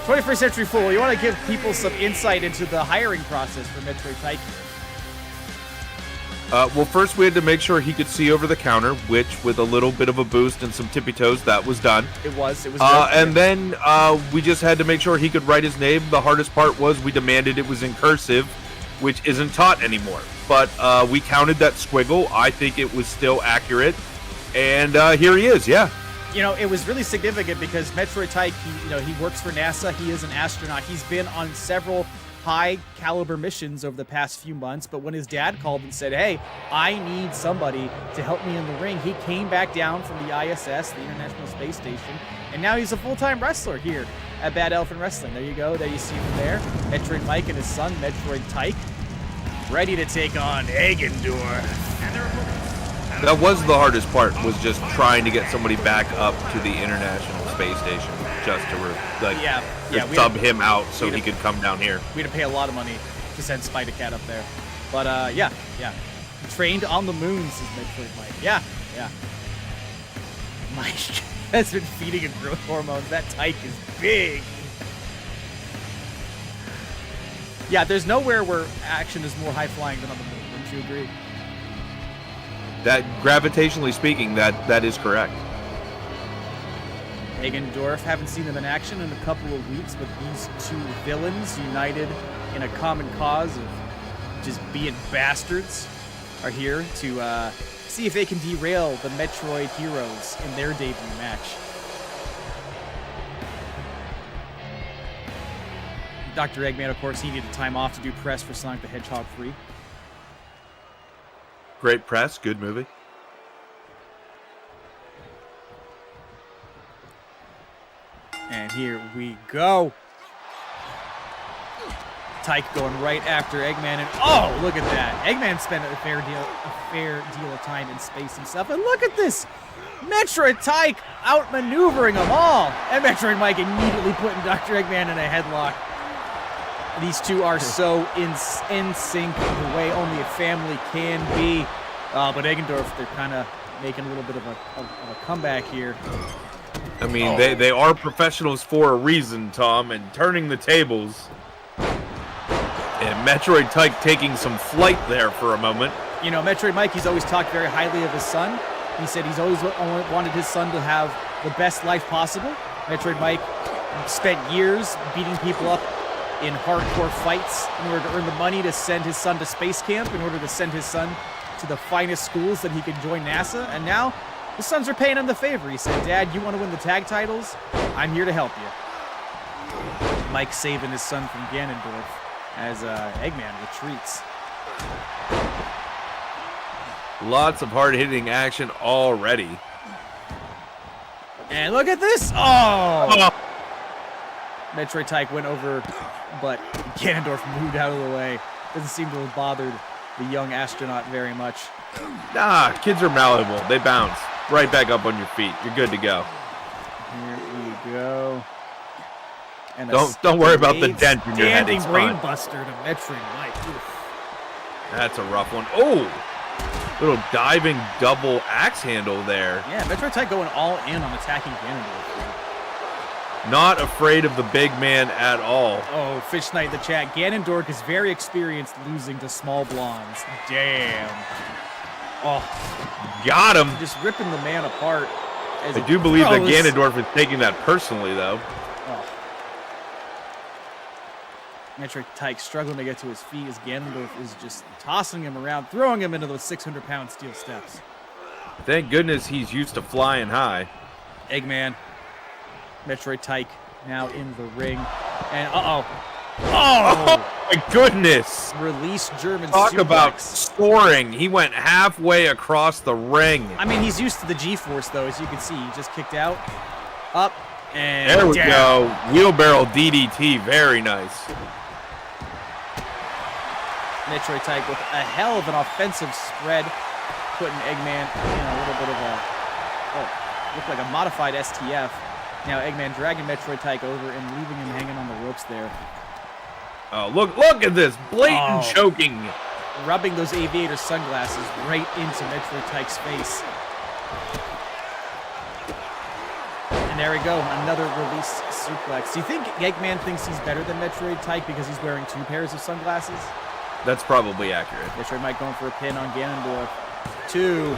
21st Century Fool, you want to give people some insight into the hiring process for Metroid Tyke? Well, first we had to make sure he could see over the counter, which with a little bit of a boost and some tippy toes, that was done. It was good. And then we just had to make sure he could write his name. The hardest part was we demanded it was in cursive, which isn't taught anymore. But we counted that squiggle. I think it was still accurate. And here he is, yeah. It was really significant because Metroid Tyke, he works for NASA. He is an astronaut. He's been on several high-caliber missions over the past few months, but when his dad called and said, hey, I need somebody to help me in the ring, he came back down from the ISS, the International Space Station, and now he's a full-time wrestler here at Bad Elephant Wrestling. There you go. There you see him there. Metroid Mike and his son, Metroid Tyke, ready to take on Hagendorf. That was the hardest part, was just trying to get somebody back up to the International Space Station just to sub him out so he could come down here. We had to pay a lot of money to send Spider-Cat up there. But, yeah. Trained on the moon, says Metroid Mike. Yeah. Mike has been feeding him growth hormones. That Tyke is big. Yeah, there's nowhere where action is more high-flying than on the moon. Wouldn't you agree? That, gravitationally speaking, that is correct. Hagendorf, haven't seen them in action in a couple of weeks, but these two villains united in a common cause of just being bastards are here to see if they can derail the Metroid heroes in their debut match. Dr. Eggman, of course, he needed time off to do press for Sonic the Hedgehog 3. Great press, good movie. And here we go. Tyke going right after Eggman, and oh, look at that. Eggman spent a fair deal of time in space himself, and look at this. Metroid Tyke outmaneuvering them all. And Metroid Mike immediately putting Dr. Eggman in a headlock. These two are so in sync the way only a family can be. But Eggendorf, they're kind of making a little bit of a comeback here. I mean, they are professionals for a reason, Tom, and turning the tables. And Metroid Tyke taking some flight there for a moment. Metroid Mike, he's always talked very highly of his son. He said he's always wanted his son to have the best life possible. Metroid Mike spent years beating people up in hardcore fights in order to earn the money to send his son to space camp, in order to send his son to the finest schools that he could join NASA. And now his sons are paying him the favor. He said, Dad, you want to win the tag titles? I'm here to help you. Mike saving his son from Ganondorf as Eggman retreats. Lots of hard-hitting action already. And look at this! Oh! Metroid Tyke went over, but Ganondorf moved out of the way. Doesn't seem to have bothered the young astronaut very much. Nah, kids are malleable. They bounce right back up on your feet. You're good to go. Here we go. And don't worry about the dent in your head. Standing brainbuster to Metroid Mike. That's a rough one. Oh, little diving double axe handle there. Yeah, Metroid Tyke going all in on attacking Ganondorf. Not afraid of the big man at all. Oh, Fish Knight in the chat. Ganondorf is very experienced losing to small blondes. Damn. Oh, got him. Just ripping the man apart. I do believe that Ganondorf is taking that personally, though. Oh. Metroid Tyke struggling to get to his feet as Ganondorf is just tossing him around, throwing him into those 600-pound steel steps. Thank goodness he's used to flying high. Eggman. Metroid Tyke now in the ring. And oh, my goodness. Release German Talk suplex. About soaring. He went halfway across the ring. I mean, he's used to the G-force, though, as you can see. He just kicked out, up, and there we down. go. Wheelbarrow DDT. Very nice. Metroid Tyke with a hell of an offensive spread, putting Eggman in a little bit of looked like a modified STF. Now Eggman dragging Metroid Tyke over and leaving him hanging on the ropes there. Oh, look at this blatant choking. Rubbing those aviator sunglasses right into Metroid Tyke's face. And there we go, another release suplex. Do you think Eggman thinks he's better than Metroid Tyke because he's wearing two pairs of sunglasses? That's probably accurate. Metroid Mike going for a pin on Ganondorf. 2,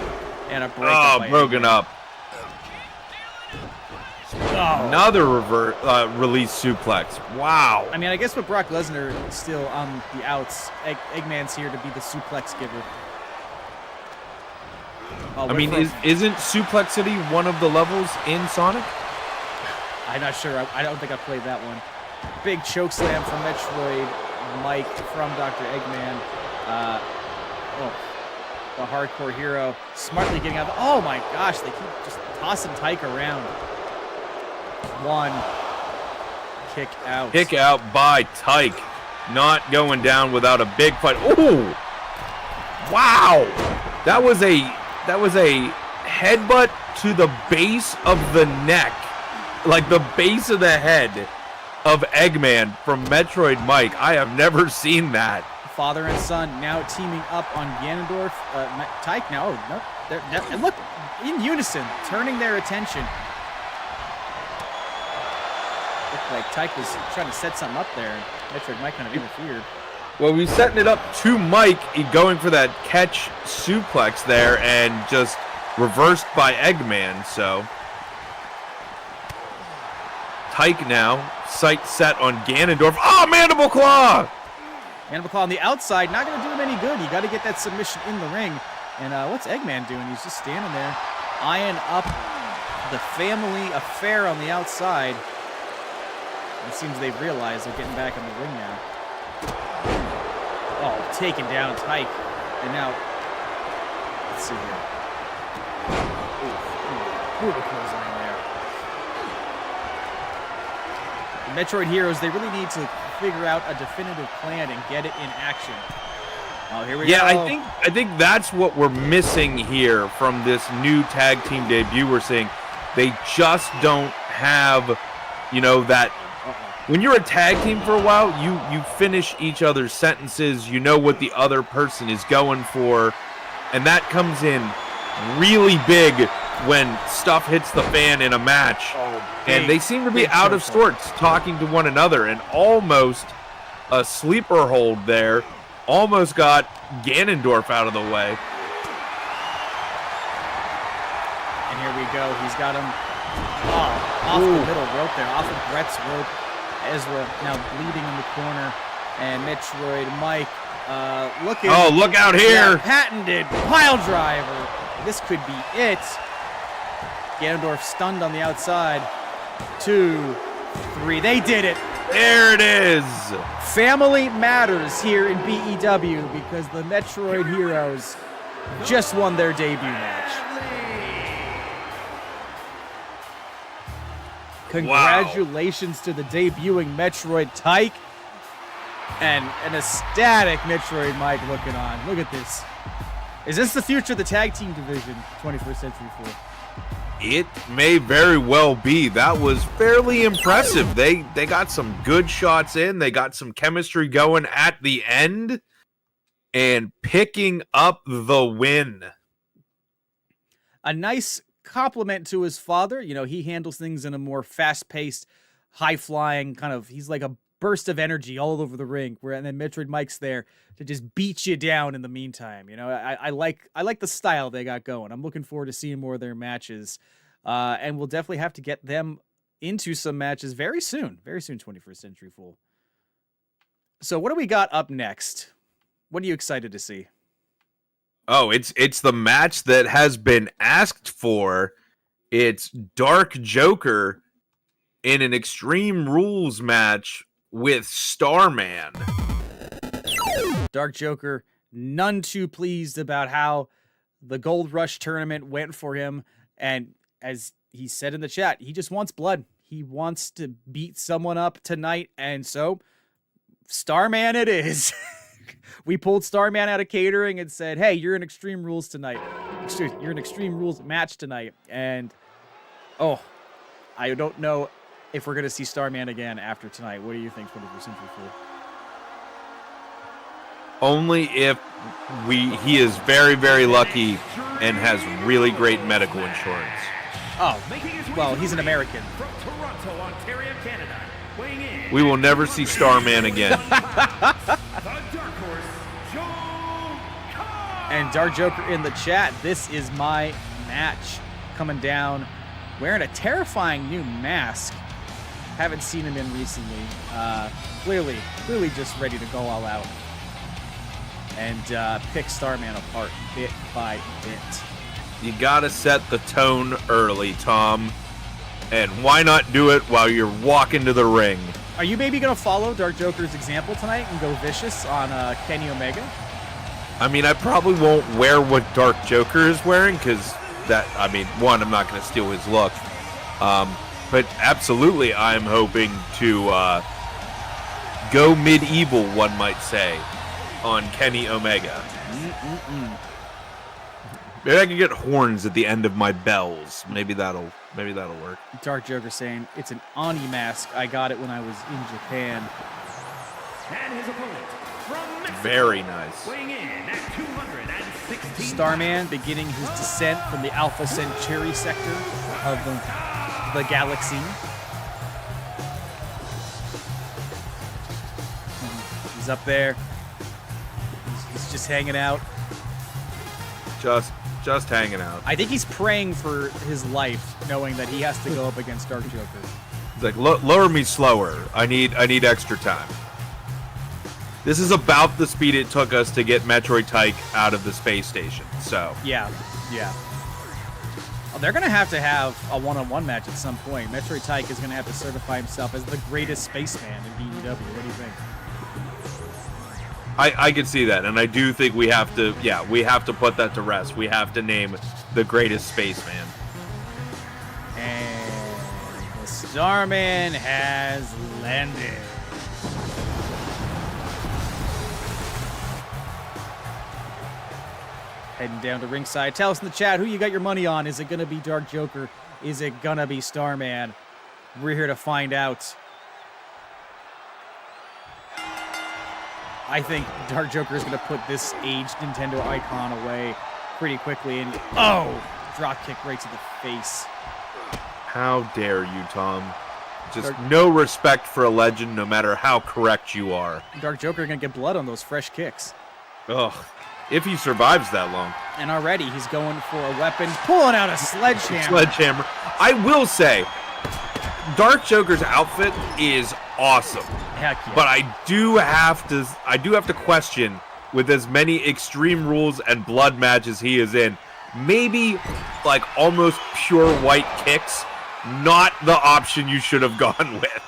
and a break. Oh, broken up. Oh. Another release suplex. Wow. I mean, I guess with Brock Lesnar still on the outs, Eggman's here to be the suplex giver. Oh, I mean, isn't Suplex City one of the levels in Sonic? I'm not sure. I don't think I played that one. Big choke slam from Metroid Mike from Dr. Eggman. The hardcore hero smartly getting out. Oh my gosh, they keep just tossing Tyke around. 1 kick out. Kick out by Tyke. Not going down without a big fight. Ooh! Wow! That was a headbutt to the base of the neck. Like the base of the head of Eggman from Metroid Mike. I have never seen that. Father and son now teaming up on Ganondorf. Tyke now. Oh, no. And look, in unison, turning their attention. Looked like Tyke was trying to set something up there, and Metroid Mike kind of interfered. Well, we're setting it up to Mike, going for that catch suplex there, and just reversed by Eggman, so. Tyke now, sight set on Ganondorf. Oh, Mandible Claw! Mandible Claw on the outside, not going to do him any good. You got to get that submission in the ring. And what's Eggman doing? He's just standing there, eyeing up the family affair on the outside. It seems they've realized they're getting back in the ring now. Oh, taking down Tyke. And now, let's see here. Brutal clothesline there. The Metroid heroes, they really need to figure out a definitive plan and get it in action. Oh, here we go. Yeah, I think that's what we're missing here from this new tag team debut we're seeing. They just don't have, you know, that. When you're a tag team for a while, you finish each other's sentences. You know what the other person is going for, and that comes in really big when stuff hits the fan in a match. And they seem to be out of sorts talking to one another, and almost a sleeper hold there. Almost got Ganondorf out of the way. And here we go. He's got him off the middle rope there, off of Brett's rope. Ezra now bleeding in the corner, and Metroid Mike looking. Oh, look out here! Patented pile driver. This could be it. Ganondorf stunned on the outside. 2, 3. They did it. There it is. Family matters here in BEW because the Metroid heroes just won their debut match. Congratulations to the debuting Metroid Tyke and an ecstatic Metroid Mike looking on. Look at this. Is this the future of the tag team division, 21st Century Fool? It may very well be. That was fairly impressive. They got some good shots in. They got some chemistry going at the end and picking up the win. A nice compliment to his father. You know, he handles things in a more fast-paced, high-flying kind of, he's like a burst of energy all over the ring, and then Metroid Mike's there to just beat you down in the meantime. You know, I like the style they got going. I'm looking forward to seeing more of their matches, and we'll definitely have to get them into some matches very soon, 21st Century Fool. So what do we got up next? What are you excited to see? Oh, it's the match that has been asked for. It's Dark Joker in an Extreme Rules match with Starman. Dark Joker, none too pleased about how the Gold Rush tournament went for him. And as he said in the chat, he just wants blood. He wants to beat someone up tonight. And so, Starman it is. We pulled Starman out of catering and said, hey, you're in Extreme Rules tonight. You're in Extreme Rules match tonight. And, I don't know if we're going to see Starman again after tonight. What do you think, 21st Century Fool? Only if he is very, very lucky and has really great medical insurance. Oh, well, he's an American. From Toronto, Ontario, Canada, weighing in. We will never see Starman again. The Dark Horse, And Dark Joker in the chat, this is my match. Coming down wearing a terrifying new mask. Haven't seen him in recently. Clearly just ready to go all out. And pick Starman apart bit by bit. You gotta set the tone early, Tom. And why not do it while you're walking to the ring? Are you maybe going to follow Dark Joker's example tonight and go vicious on Kenny Omega? I mean, I probably won't wear what Dark Joker is wearing because that, I mean, one, I'm not going to steal his look. But absolutely, I'm hoping to go medieval, one might say, on Kenny Omega. Maybe I can get horns at the end of my bells. Maybe that'll work. Dark Joker saying, it's an Ani mask. I got it when I was in Japan. And his opponent from Mexico, Very nice. weighing in at 216 Starman beginning his descent from the Alpha Centauri sector of the galaxy. He's up there. He's just hanging out. Just hanging out. I think he's praying for his life, knowing that he has to go up against Dark Joker. He's like, lower me slower. I need extra time. This is about the speed it took us to get Metroid Tyke out of the space station. So Yeah. Well, they're going to have a one-on-one match at some point. Metroid Tyke is going to have to certify himself as the greatest spaceman in BEW. What do you think? I can see that, and I do think we have to put that to rest. We have to name the greatest spaceman. And the Starman has landed. Heading down to ringside. Tell us in the chat who you got your money on. Is it going to be Dark Joker? Is it going to be Starman? We're here to find out. I think Dark Joker is going to put this aged Nintendo icon away pretty quickly. And drop kick right to the face. How dare you, Tom? Just no respect for a legend, no matter how correct you are. Dark Joker going to get blood on those fresh kicks. Ugh. If he survives that long. And already he's going for a weapon, pulling out a sledgehammer. I will say, Dark Joker's outfit is awesome. Heck yeah. But I do have to question, with as many Extreme Rules and blood matches he is in, maybe like almost pure white kicks, not the option you should have gone with.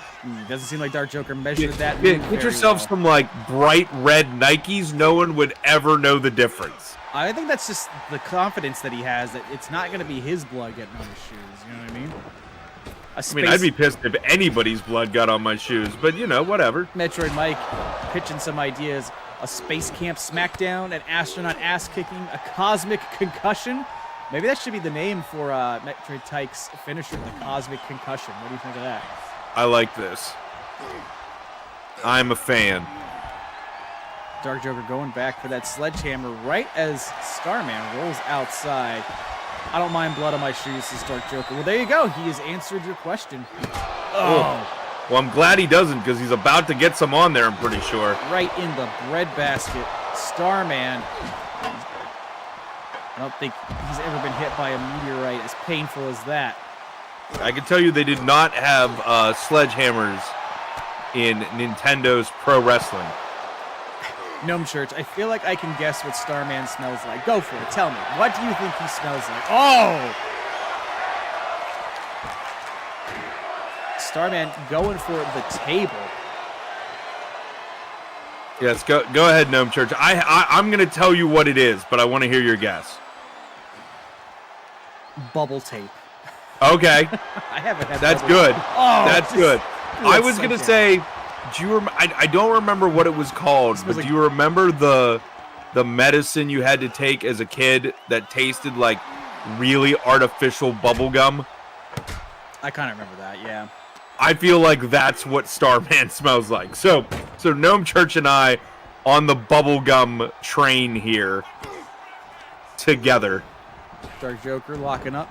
Doesn't seem like Dark Joker measured that. Get yourself some like bright red Nikes. No one would ever know the difference. I think that's just the confidence that he has that it's not going to be his blood getting on his shoes. You know what I mean? I mean, I'd be pissed if anybody's blood got on my shoes, but you know, whatever. Metroid Mike pitching some ideas. A space camp smackdown, an astronaut ass kicking, a cosmic concussion. Maybe that should be the name for Metroid Tyke's finisher, the cosmic concussion. What do you think of that? I like this. I'm a fan. Dark Joker going back for that sledgehammer right as Starman rolls outside. I don't mind blood on my shoes, says Dark Joker. Well, there you go. He has answered your question. Oh. Well, I'm glad he doesn't, because he's about to get some on there, I'm pretty sure. Right in the breadbasket. Starman. I don't think he's ever been hit by a meteorite as painful as that. I can tell you they did not have sledgehammers in Nintendo's Pro Wrestling. Gnome Church, I feel like I can guess what Starman smells like. Go for it. Tell me. What do you think he smells like? Oh! Starman going for the table. Yes, go ahead, Gnome Church. I'm going to tell you what it is, but I want to hear your guess. Bubble tape. Okay. I haven't had That's bubble good. tape. Oh, That's good. I was going to so say, do you I don't remember what it was called, but do you remember the medicine you had to take as a kid that tasted like really artificial bubble gum? I kind of remember that, yeah. I feel like that's what Starman smells like. So Gnome Church and I on the bubblegum train here together. Dark Joker locking up.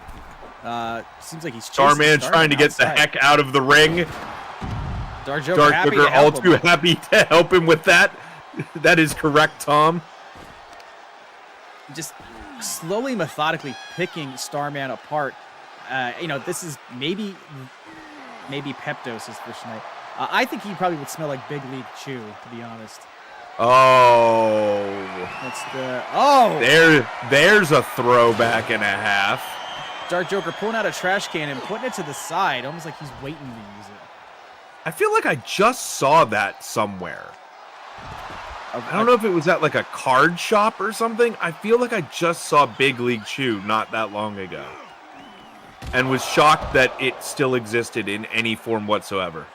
Seems like he's chasing Starman trying to get the heck out of the ring. Dark Joker all too happy to help him with that. That is correct, Tom. Just slowly, methodically picking Starman apart. This is maybe Pepto's his first night. I think he probably would smell like Big League Chew, to be honest. Oh. There's a throwback and a half. Dark Joker pulling out a trash can and putting it to the side, almost like he's waiting to use it. I feel like I just saw that somewhere. I don't know if it was at like a card shop or something. I feel like I just saw Big League Chew not that long ago. And was shocked that it still existed in any form whatsoever.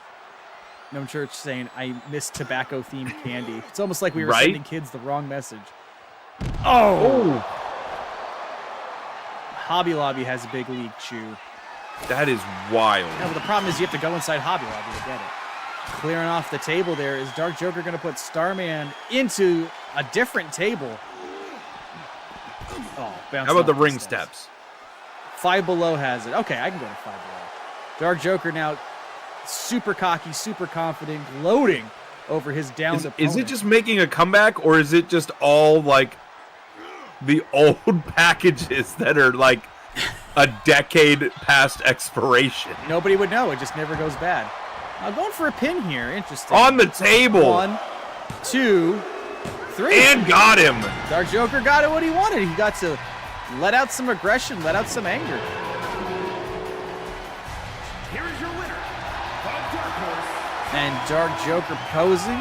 No Church saying, I miss tobacco-themed candy. It's almost like we were Right? sending kids the wrong message. Oh! Hobby Lobby has a Big League Chew. That is wild. Yeah, but the problem is you have to go inside Hobby Lobby to get it. Clearing off the table there. Is Dark Joker going to put Starman into a different table? Oh, How about the ring steps? Five Below has it. Okay, I can go to Five Below. Dark Joker now super cocky, super confident, gloating over his downed opponent. Is it just making a comeback, or is it just all like the old packages that are like a decade past expiration? Nobody would know. It just never goes bad. Going for a pin here. Interesting. On the table. 1, 2, 3. And got him. Dark Joker got it what he wanted. He got to let out some aggression, let out some anger. Here is your winner, the Dark Horse. And Dark Joker posing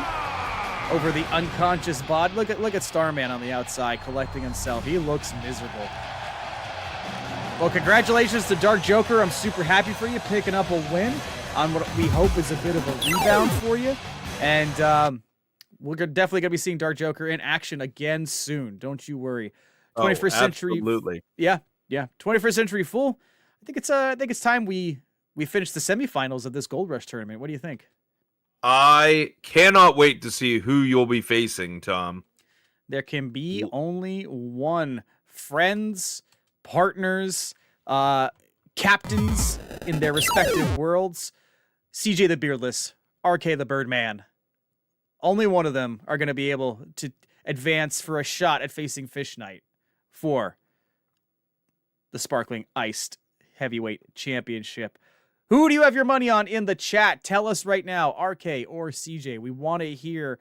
over the unconscious bod. Look at Starman on the outside collecting himself. He looks miserable. Well, congratulations to Dark Joker. I'm super happy for you picking up a win on what we hope is a bit of a rebound for you. And we're definitely going to be seeing Dark Joker in action again soon. Don't you worry. 21st Century. Absolutely. Yeah. 21st Century Fool. I think it's time we finish the semifinals of this Gold Rush tournament. What do you think? I cannot wait to see who you'll be facing, Tom. There can be only one. Friends, partners, captains in their respective worlds. CJ the Beardless, RK the Birdman. Only one of them are going to be able to advance for a shot at facing Fish Knight for the Sparkling Iced Heavyweight Championship. Who do you have your money on in the chat? Tell us right now, RK or CJ. We want to hear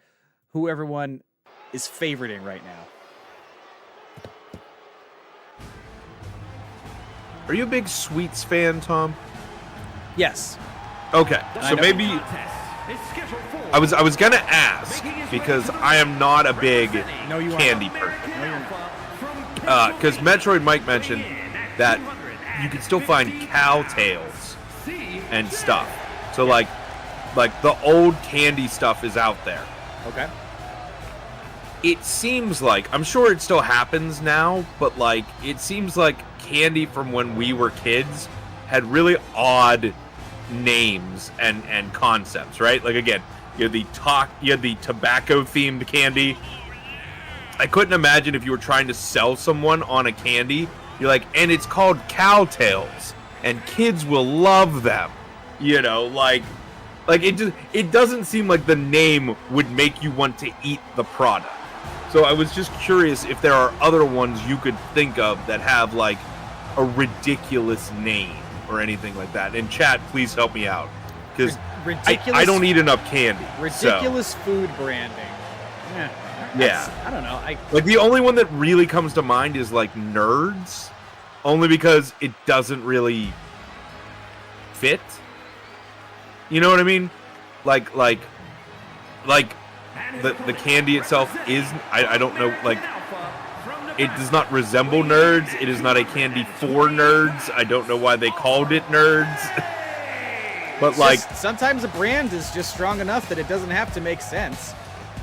who everyone is favoriting right now. Are you a big Sweets fan, Tom? Yes. Okay, so maybe I was gonna ask because I am not a big candy person. Because Metroid Mike mentioned that you can still find cow tails and stuff. So like the old candy stuff is out there. Okay. It seems like, I'm sure it still happens now, but like it seems like candy from when we were kids had really odd names and concepts, right? Like again, you had the tobacco themed candy. I couldn't imagine if you were trying to sell someone on a candy, you're like, and it's called Cowtails, and kids will love them. You know, like it doesn't seem like the name would make you want to eat the product. So I was just curious if there are other ones you could think of that have like a ridiculous name or anything like that. In chat, please help me out, because I don't eat enough candy. Ridiculous food branding. Yeah. I don't know. Like the only one that really comes to mind is like Nerds, only because it doesn't really fit. You know what I mean? Like the candy itself is, I don't know, like it does not resemble Nerds. It is not a candy for nerds. I don't know why they called it Nerds. But like sometimes a brand is just strong enough that it doesn't have to make sense.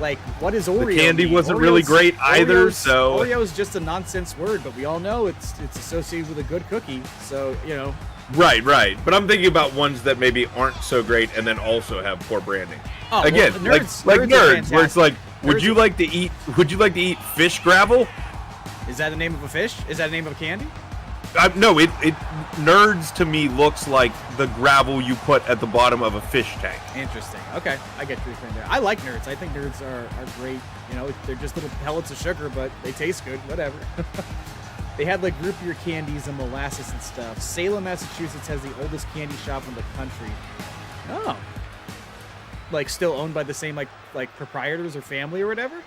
Like, what is Oreo? The candy wasn't really great either, so Oreo is just a nonsense word, but we all know it's associated with a good cookie. So, you know. Right. But I'm thinking about ones that maybe aren't so great and then also have poor branding. Oh, again, well, nerds, where it's like, would you like to eat fish gravel? Is that the name of a fish? Is that the name of a candy? No, it nerds to me looks like the gravel you put at the bottom of a fish tank. Interesting. Okay, I get your thing there. I like nerds. I think nerds are great. You know, they're just little pellets of sugar, but they taste good. Whatever. They had like root beer candies and molasses and stuff. Salem, Massachusetts has the oldest candy shop in the country. Oh. Like still owned by the same like proprietors or family or whatever?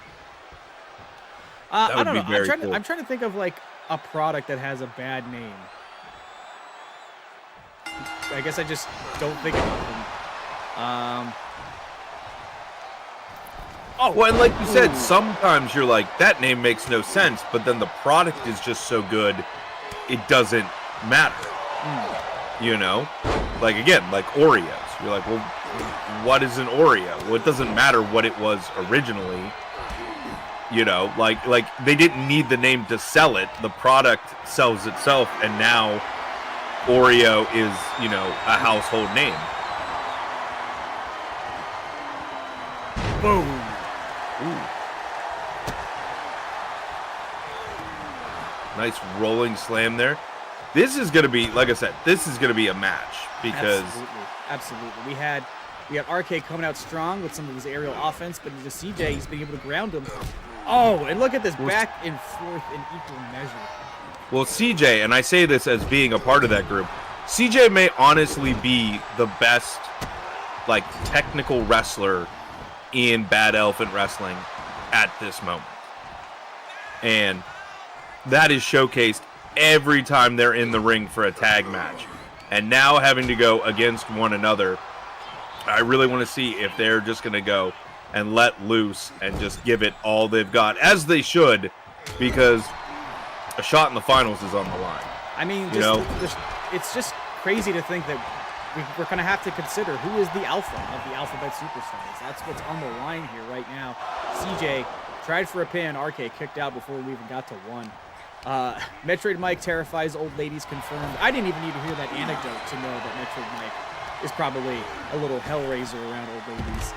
I don't know. I'm trying to think of like a product that has a bad name. I guess I just don't think of them. Well, and like you said, sometimes you're like, that name makes no sense, but then the product is just so good, it doesn't matter. You know? Like, again, like Oreos. You're like, well, what is an Oreo? Well, it doesn't matter what it was originally. You know, like they didn't need the name to sell it. The product sells itself, and now Oreo is, you know, a household name. Boom. Ooh. Nice rolling slam there. This is going to be, like I said, this is going to be a match because... Absolutely. We had RK coming out strong with some of his aerial offense, but just CJ, he's been able to ground him. Oh, and look at this back and forth in equal measure. Well, CJ, and I say this as being a part of that group, CJ may honestly be the best, like, technical wrestler in Bad Elephant Wrestling at this moment. And that is showcased every time they're in the ring for a tag match. And now having to go against one another, I really want to see if they're just going to go and let loose and just give it all they've got, as they should, because a shot in the finals is on the line. I mean, it's just crazy to think that we're going to have to consider who is the alpha of the Alphabet Superstars. That's what's on the line here right now. CJ tried for a pin. RK kicked out before we even got to one. Metroid Mike terrifies old ladies confirmed. I didn't even need to hear that anecdote to know that Metroid Mike is probably a little hellraiser around old ladies.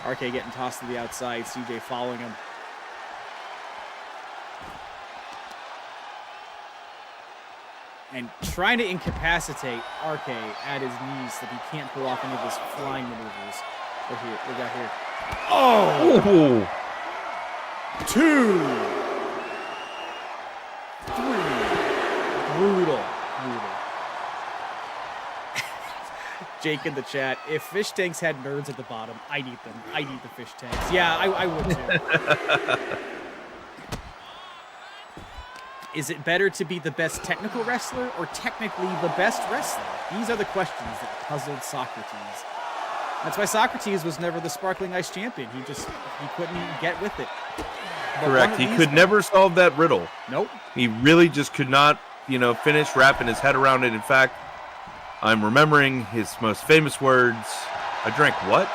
RK getting tossed to the outside, CJ following him. And trying to incapacitate RK at his knees so that he can't pull off any of his flying maneuvers. We got here. Oh! 2, 3. Brutal. Jake in the chat, if fish tanks had nerds at the bottom, I need them. I need the fish tanks. Yeah, I would too. Is it better to be the best technical wrestler or technically the best wrestler? These are the questions that puzzled Socrates. That's why Socrates was never the Sparkling Ice champion. He couldn't get with it. But correct. He could never solve that riddle. Nope. He really just could not, finish wrapping his head around it. In fact, I'm remembering his most famous words. I drank what?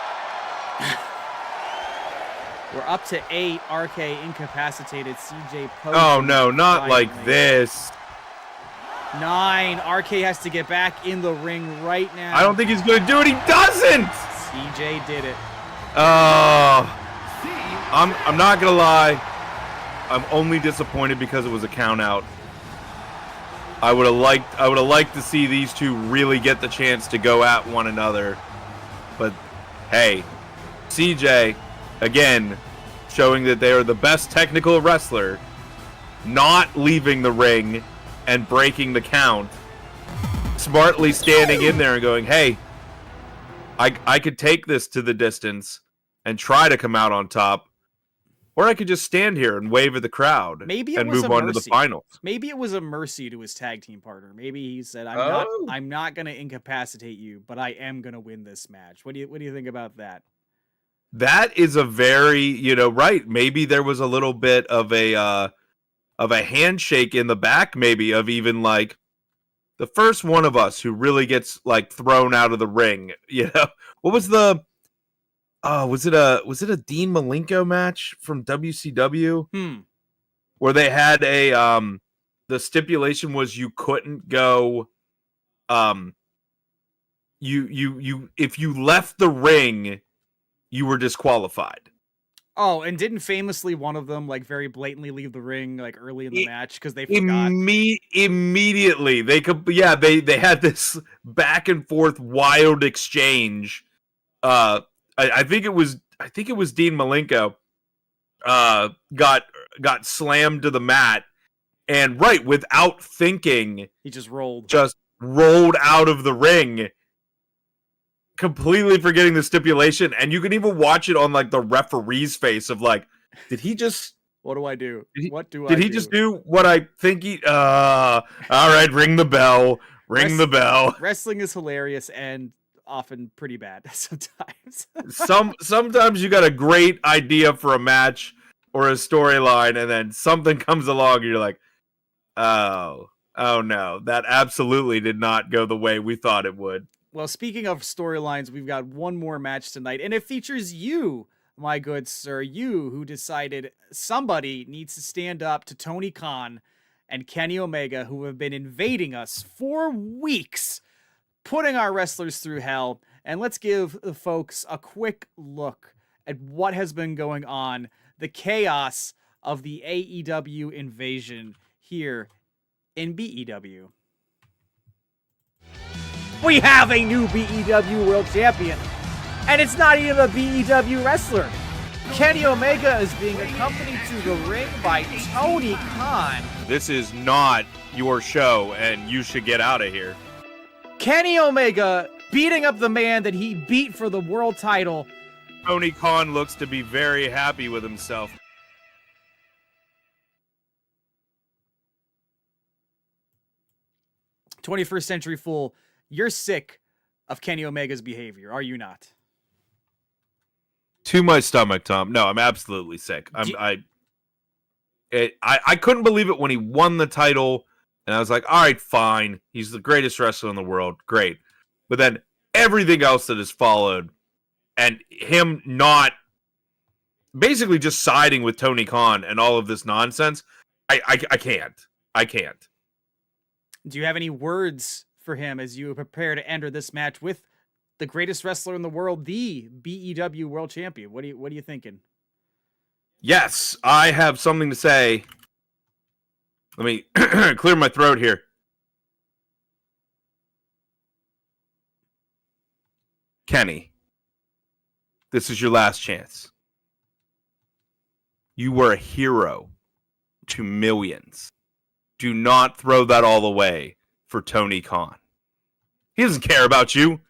We're up to 8. RK incapacitated. CJ Post. Oh, no, not like this. 9. RK has to get back in the ring right now. I don't think he's going to do it. He doesn't. CJ did it. I'm not going to lie. I'm only disappointed because it was a count out. I would have liked to see these two really get the chance to go at one another. But hey, CJ again showing that they are the best technical wrestler, not leaving the ring and breaking the count. Smartly standing in there and going, "Hey, I could take this to the distance and try to come out on top. Or I could just stand here and wave at the crowd and move on to the finals." Maybe it was a mercy to his tag team partner. Maybe he said, I'm not going to incapacitate you, but I am going to win this match. What do you think about that? That is a very, right. Maybe there was a little bit of a handshake in the back, maybe, of even like the first one of us who really gets like thrown out of the ring. What was the was it a Dean Malenko match from WCW? Where they had the stipulation was you couldn't go you if you left the ring, you were disqualified. Oh, and didn't famously one of them like very blatantly leave the ring like early in the match because they forgot? Immediately, they could. Yeah, they had this back and forth wild exchange. I think it was Dean Malenko. Got slammed to the mat, and without thinking, He just rolled out of the ring, completely forgetting the stipulation. And you can even watch it on like the referee's face of like, did he just? What do I do? Did he just do what I think he? All right, ring the bell. Ring the bell. Wrestling is hilarious and often pretty bad sometimes. Sometimes you got a great idea for a match or a storyline, and then something comes along, and you're like, oh no, that absolutely did not go the way we thought it would. Well, speaking of storylines, we've got one more match tonight, and it features you, my good sir, you who decided somebody needs to stand up to Tony Khan and Kenny Omega, who have been invading us for weeks, putting our wrestlers through hell. And let's give the folks a quick look at what has been going on, the chaos of the AEW invasion here in BEW. We have a new BEW World Champion, and it's not even a BEW wrestler. Kenny Omega is being accompanied to the ring by Tony Khan. This is not your show, and you should get out of here. Kenny Omega beating up the man that he beat for the world title. Tony Khan looks to be very happy with himself. "21st Century Fool, you're sick of Kenny Omega's behavior, are you not?" To my stomach, Tom. No, I'm absolutely sick. I couldn't believe it when he won the title, and I was like, all right, fine. He's the greatest wrestler in the world. Great. But then everything else that has followed, and him not basically just siding with Tony Khan and all of this nonsense, I can't. I can't. Do you have any words for him as you prepare to enter this match with the greatest wrestler in the world, the BEW World Champion? What are you thinking? Yes, I have something to say. Let me clear my throat here. Kenny, this is your last chance. You were a hero to millions. Do not throw that all away for Tony Khan. He doesn't care about you.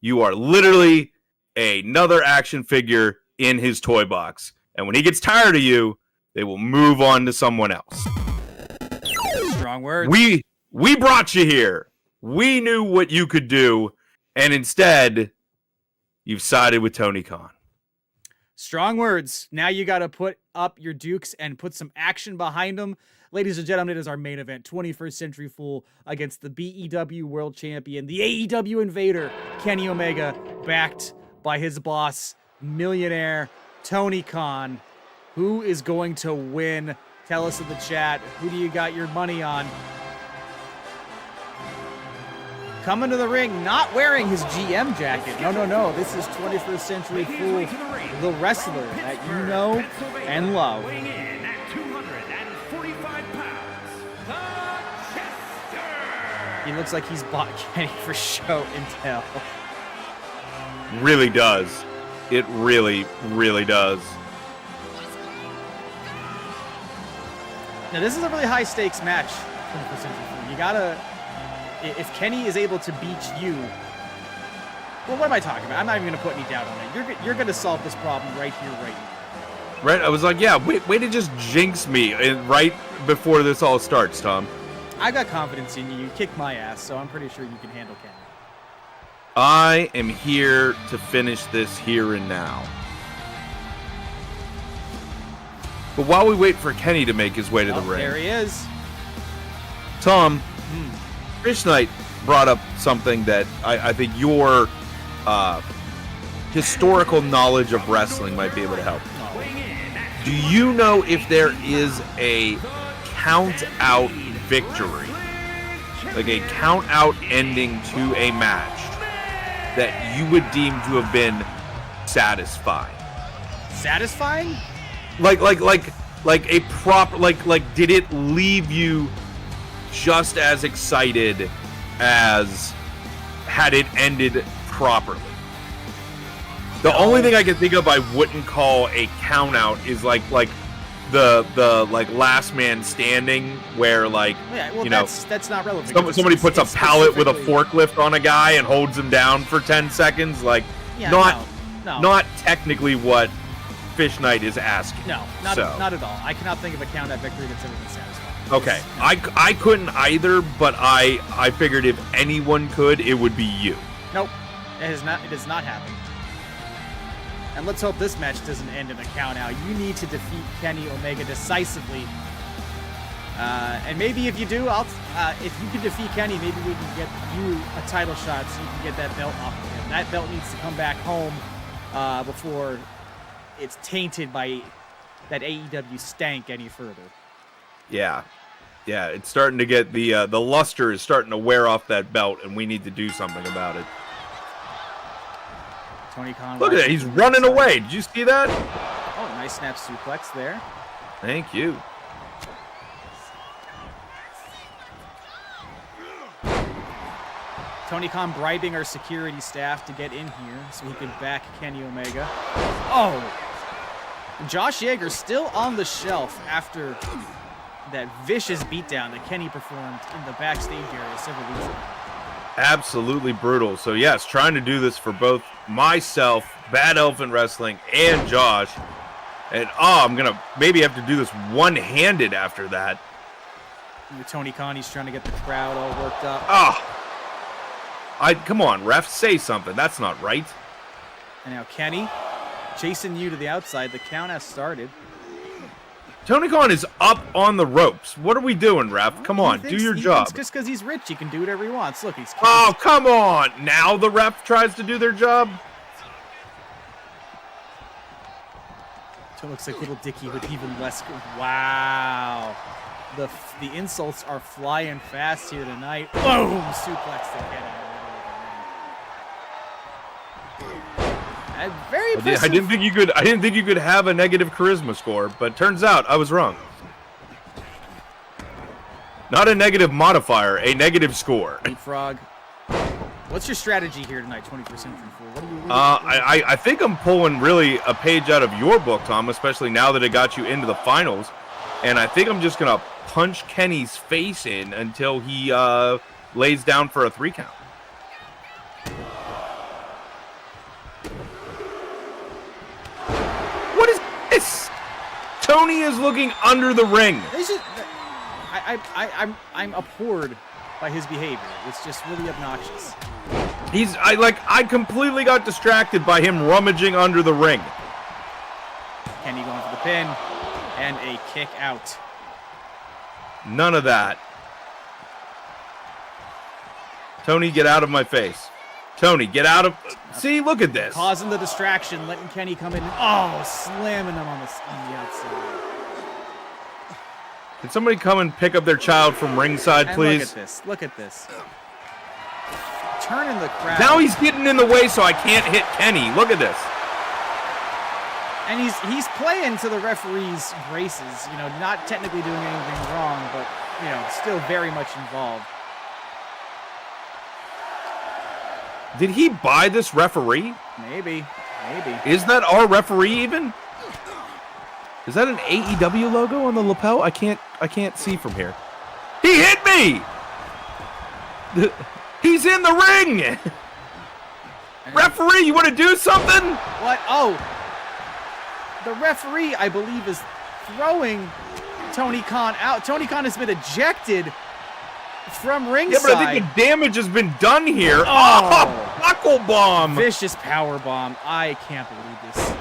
You are literally another action figure in his toy box. And when he gets tired of you, they will move on to someone else. Strong words. We brought you here. We knew what you could do. And instead, you've sided with Tony Khan. Strong words. Now you got to put up your dukes and put some action behind them. Ladies and gentlemen, it is our main event, 21st Century Fool against the BEW World Champion, the AEW Invader, Kenny Omega, backed by his boss, millionaire Tony Khan. Who is going to win? Tell us in the chat. Who do you got your money on? Coming to the ring, not wearing his GM jacket. No. This is 21st Century Fool, the wrestler that you know and love. Weighing in at 245 pounds, the Chester. He looks like he's bought Kenny for show and tell. Really does. It really, really does. Now, this is a really high-stakes match. 21st Century Fool. You gotta... If Kenny is able to beat you... Well, what am I talking about? I'm not even going to put any doubt on it. You're going to solve this problem right here, right now. Right? I was like, yeah, way to just jinx me right before this all starts, Tom. I got confidence in you. You kicked my ass, so I'm pretty sure you can handle Kenny. I am here to finish this here and now. But while we wait for Kenny to make his way to the ring... There he is. Tom, Rich Knight brought up something that I think your historical knowledge of wrestling might be able to help. Do you know if there is a count-out victory, like a count-out ending to a match, that you would deem to have been satisfying? Satisfying? Like a proper, like did it leave you just as excited as had it ended properly? The only thing I can think of I wouldn't call a count out is like the like last man standing where that's not relevant. Somebody puts a pallet with a forklift on a guy and holds him down for 10 seconds. Not technically what Fish Knight is asking. No, not at all. I cannot think of a count out victory that's ever been satisfying. Okay, I couldn't either, but I figured if anyone could, it would be you. Nope, it has not happened. And let's hope this match doesn't end in a count out. You need to defeat Kenny Omega decisively. And maybe if you do, if you can defeat Kenny, maybe we can get you a title shot so you can get that belt off of him. That belt needs to come back home before it's tainted by that AEW stank any further. Yeah, it's starting to get the luster is starting to wear off that belt, and we need to do something about it. Tony Khan. Look at that, he's running away. Did you see that? Oh, nice snap suplex there. Thank you. Tony Khan bribing our security staff to get in here so he can back Kenny Omega. Oh! Josh Yeager still on the shelf after that vicious beatdown that Kenny performed in the backstage area several weeks ago. Absolutely brutal. So yes, trying to do this for both myself, Bad Elephant Wrestling, and Josh. And I'm gonna maybe have to do this one-handed after that. Tony Khan, he's trying to get the crowd all worked up. Come on, ref, say something. That's not right. And now Kenny chasing you to the outside. The count has started. Tony Khan is up on the ropes. What are we doing, ref? Come on, do your job. Just because he's rich, he can do whatever he wants. Look, he's... Oh, come on. Now the ref tries to do their job? So it looks like Little Dicky with even less... Wow. The insults are flying fast here tonight. Boom! Suplex to Kenny. Very impressive. I didn't think you could have a negative charisma score, but turns out I was wrong. Not a negative modifier, a negative score. Frog. What's your strategy here tonight, 21st Century Fool? What are you I think I'm pulling really a page out of your book, Tom, especially now that it got you into the finals. And I think I'm just going to punch Kenny's face in until he lays down for a 3 count. What is this? Tony is looking under the ring. I'm abhorred by his behavior. It's just really obnoxious. I completely got distracted by him rummaging under the ring. Kenny going for the pin and a kick out. None of that. Tony, get out of my face. Tony, get out of... See, look at this. Causing the distraction, letting Kenny come in. And, slamming him on the outside. Can somebody come and pick up their child from ringside, please? Look at this. Turning the crowd. Now he's getting in the way so I can't hit Kenny. Look at this. And he's playing to the referee's graces. Not technically doing anything wrong, but, still very much involved. Did he buy this referee? Maybe. Is that our referee even? Is that an AEW logo on the lapel? I can't see from here. He hit me! He's in the ring! Referee, you want to do something? What? Oh. The referee, I believe, is throwing Tony Khan out. Tony Khan has been ejected from ringside. Yeah, but I think the damage has been done here. Oh, buckle bomb. Vicious power bomb. I can't believe this.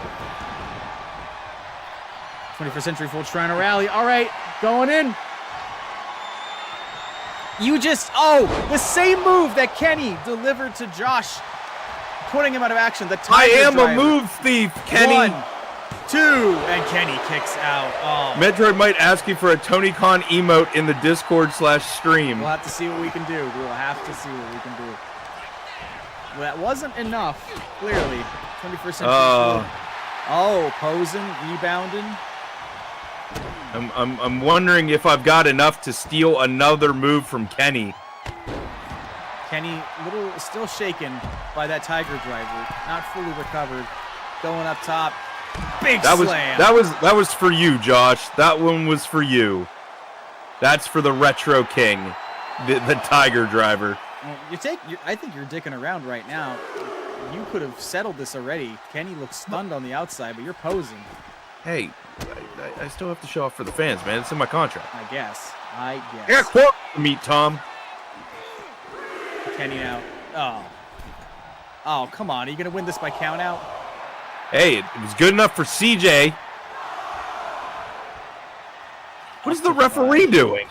21st Century Fool trying to rally. All right, going in. The same move that Kenny delivered to Josh, putting him out of action. I am a move thief, Kenny. 1, 2, and Kenny kicks out. Oh. Metroid might ask you for a Tony Khan emote in the Discord/stream. We'll have to see what we can do. Well, that wasn't enough, clearly. 21st Century Fool. Oh, posing, rebounding. I'm wondering if I've got enough to steal another move from Kenny. Kenny, still shaken by that Tiger driver, not fully recovered. Going up top, big slam. That was for you, Josh. That one was for you. That's for the Retro King, the Tiger driver. Well, I think you're dicking around right now. You could have settled this already. Kenny looks stunned on the outside, but you're posing. Hey, I still have to show off for the fans, man. It's in my contract. I guess. Yeah, quote to meet Tom. Kenny out. Oh, come on. Are you going to win this by count out? Hey, it was good enough for CJ. What is the referee doing?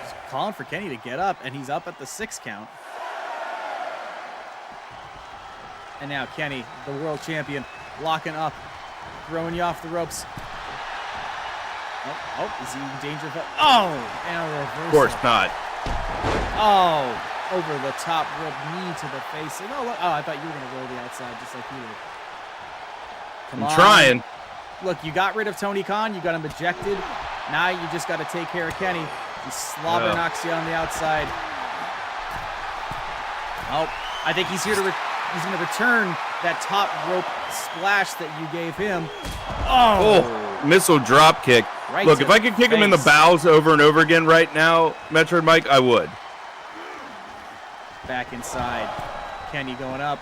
Just calling for Kenny to get up, and he's up at the 6 count. And now Kenny, the world champion, locking up, throwing you off the ropes. Oh, is he in danger of... Oh, and a reversal. Of course not. Oh, over the top rope, knee to the face. And I thought you were going to roll the outside just like you did. Come on. I'm trying. Look, you got rid of Tony Khan. You got him ejected. Now you just got to take care of Kenny. He slobber knocks you on the outside. Oh, I think he's here to... He's going to return that top rope splash that you gave him. Oh, missile drop kick. Right. Look, if I could kick him in the bows over and over again right now, Metroid Mike, I would. Back inside. Kenny going up.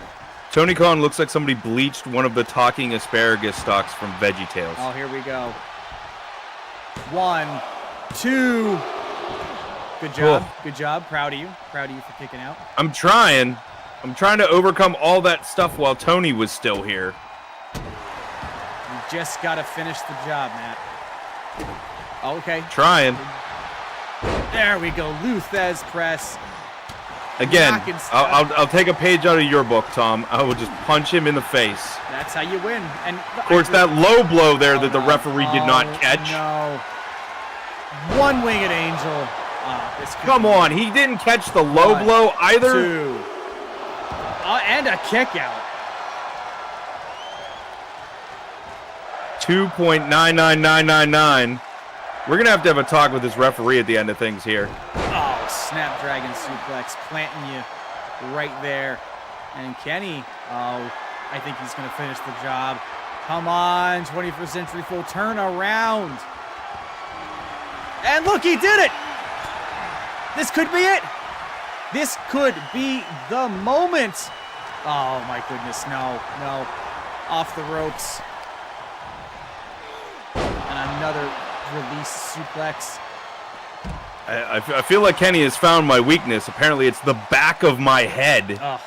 Tony Khan looks like somebody bleached one of the talking asparagus stalks from VeggieTales. Oh, here we go. 1, 2. Good job. Oh. Good job. Proud of you. Proud of you for kicking out. I'm trying to overcome all that stuff while Tony was still here. You just got to finish the job, Matt. Okay. Trying. There we go. Luthez press. Again, I'll take a page out of your book, Tom. I will just punch him in the face. That's how you win. And of course, that low blow there that the referee did not catch. No. One-winged angel. Come on, he didn't catch the low blow either. 2. And a kick out. 2.99999. We're going to have a talk with this referee at the end of things here. Oh, Snapdragon suplex, planting you right there. And Kenny, I think he's going to finish the job. Come on, 21st Century Full turn around. And look, he did it. This could be it. This could be the moment. Oh, my goodness. No. Off the ropes. And another release suplex. I feel like Kenny has found my weakness. Apparently, it's the back of my head. Oh.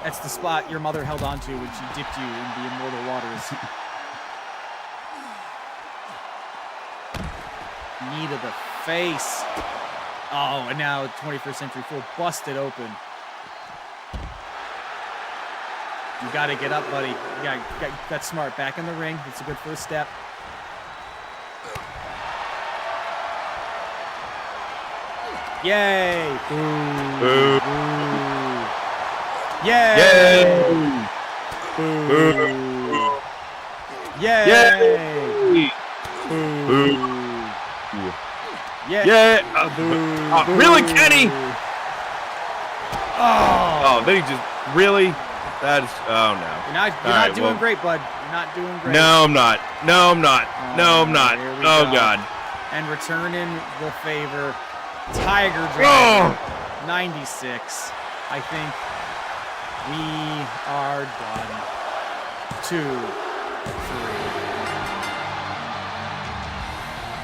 That's the spot your mother held onto when she dipped you in the immortal waters. Knee to the face. Oh, and now 21st Century Full busted open. You got to get up, buddy. That's smart. Back in the ring. It's a good first step. Yay! Boo! Boo! Boo! Yay! Yay! Boo! Boo! Yay! Yay! Boo! Boo! Yeah! Really, Kenny? Oh! They just really. That is. Oh no! You're not doing great, bud. You're not doing great. No, I'm not. No, I'm not. No, I'm not. Oh go. God! And returning the favor, Tiger Driver, 96. I think we are done. 2, 3.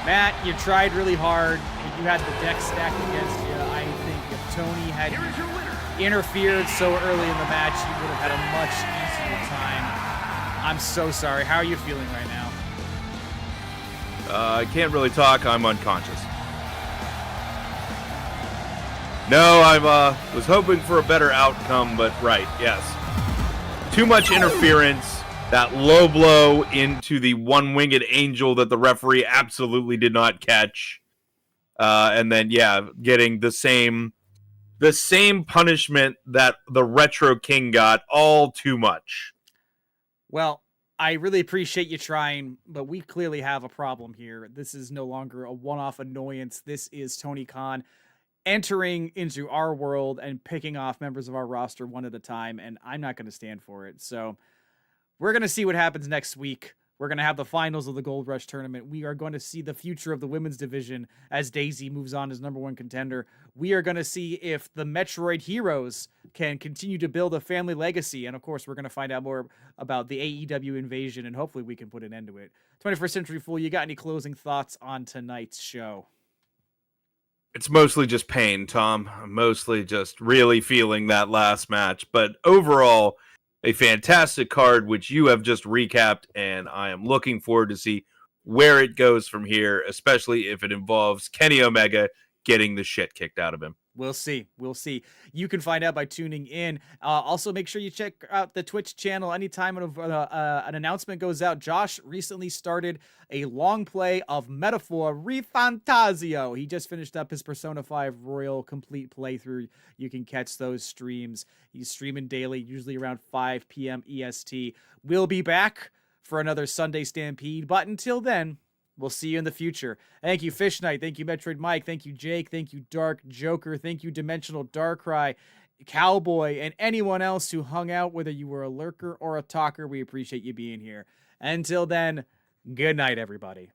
Matt, you tried really hard. You had the deck stacked against you. I think if Tony had interfered so early in the match, you would have had a much easier time. I'm so sorry. How are you feeling right now? I can't really talk. I'm unconscious. No, I was hoping for a better outcome, but right, yes. Too much interference. That low blow into the one-winged angel that the referee absolutely did not catch. And then, yeah, getting the same the same punishment that the Retro King got, all too much. Well, I really appreciate you trying, but we clearly have a problem here. This is no longer a one-off annoyance. This is Tony Khan entering into our world and picking off members of our roster one at a time, and I'm not going to stand for it. So we're going to see what happens next week. We're going to have the finals of the Gold Rush tournament. We are going to see the future of the women's division as Daisy moves on as number one contender. We are going to see if the Metroid heroes can continue to build a family legacy. And of course, we're going to find out more about the AEW invasion, and hopefully we can put an end to it. 21st Century Fool, you got any closing thoughts on tonight's show? It's mostly just pain, Tom. I'm mostly just really feeling that last match. But overall, a fantastic card, which you have just recapped, and I am looking forward to see where it goes from here, especially if it involves Kenny Omega getting the shit kicked out of him. We'll see. We'll see. You can find out by tuning in. Also, make sure you check out the Twitch channel anytime an announcement goes out. Josh recently started a long play of Metaphor Refantasio. He just finished up his Persona 5 Royal complete playthrough. You can catch those streams. He's streaming daily, usually around 5 p.m. EST. We'll be back for another Sunday Stampede, but until then, we'll see you in the future. Thank you, Fish Knight. Thank you, Metroid Mike. Thank you, Jake. Thank you, Dark Joker. Thank you, Dimensional Darkrai, Cowboy, and anyone else who hung out, whether you were a lurker or a talker. We appreciate you being here. Until then, good night, everybody.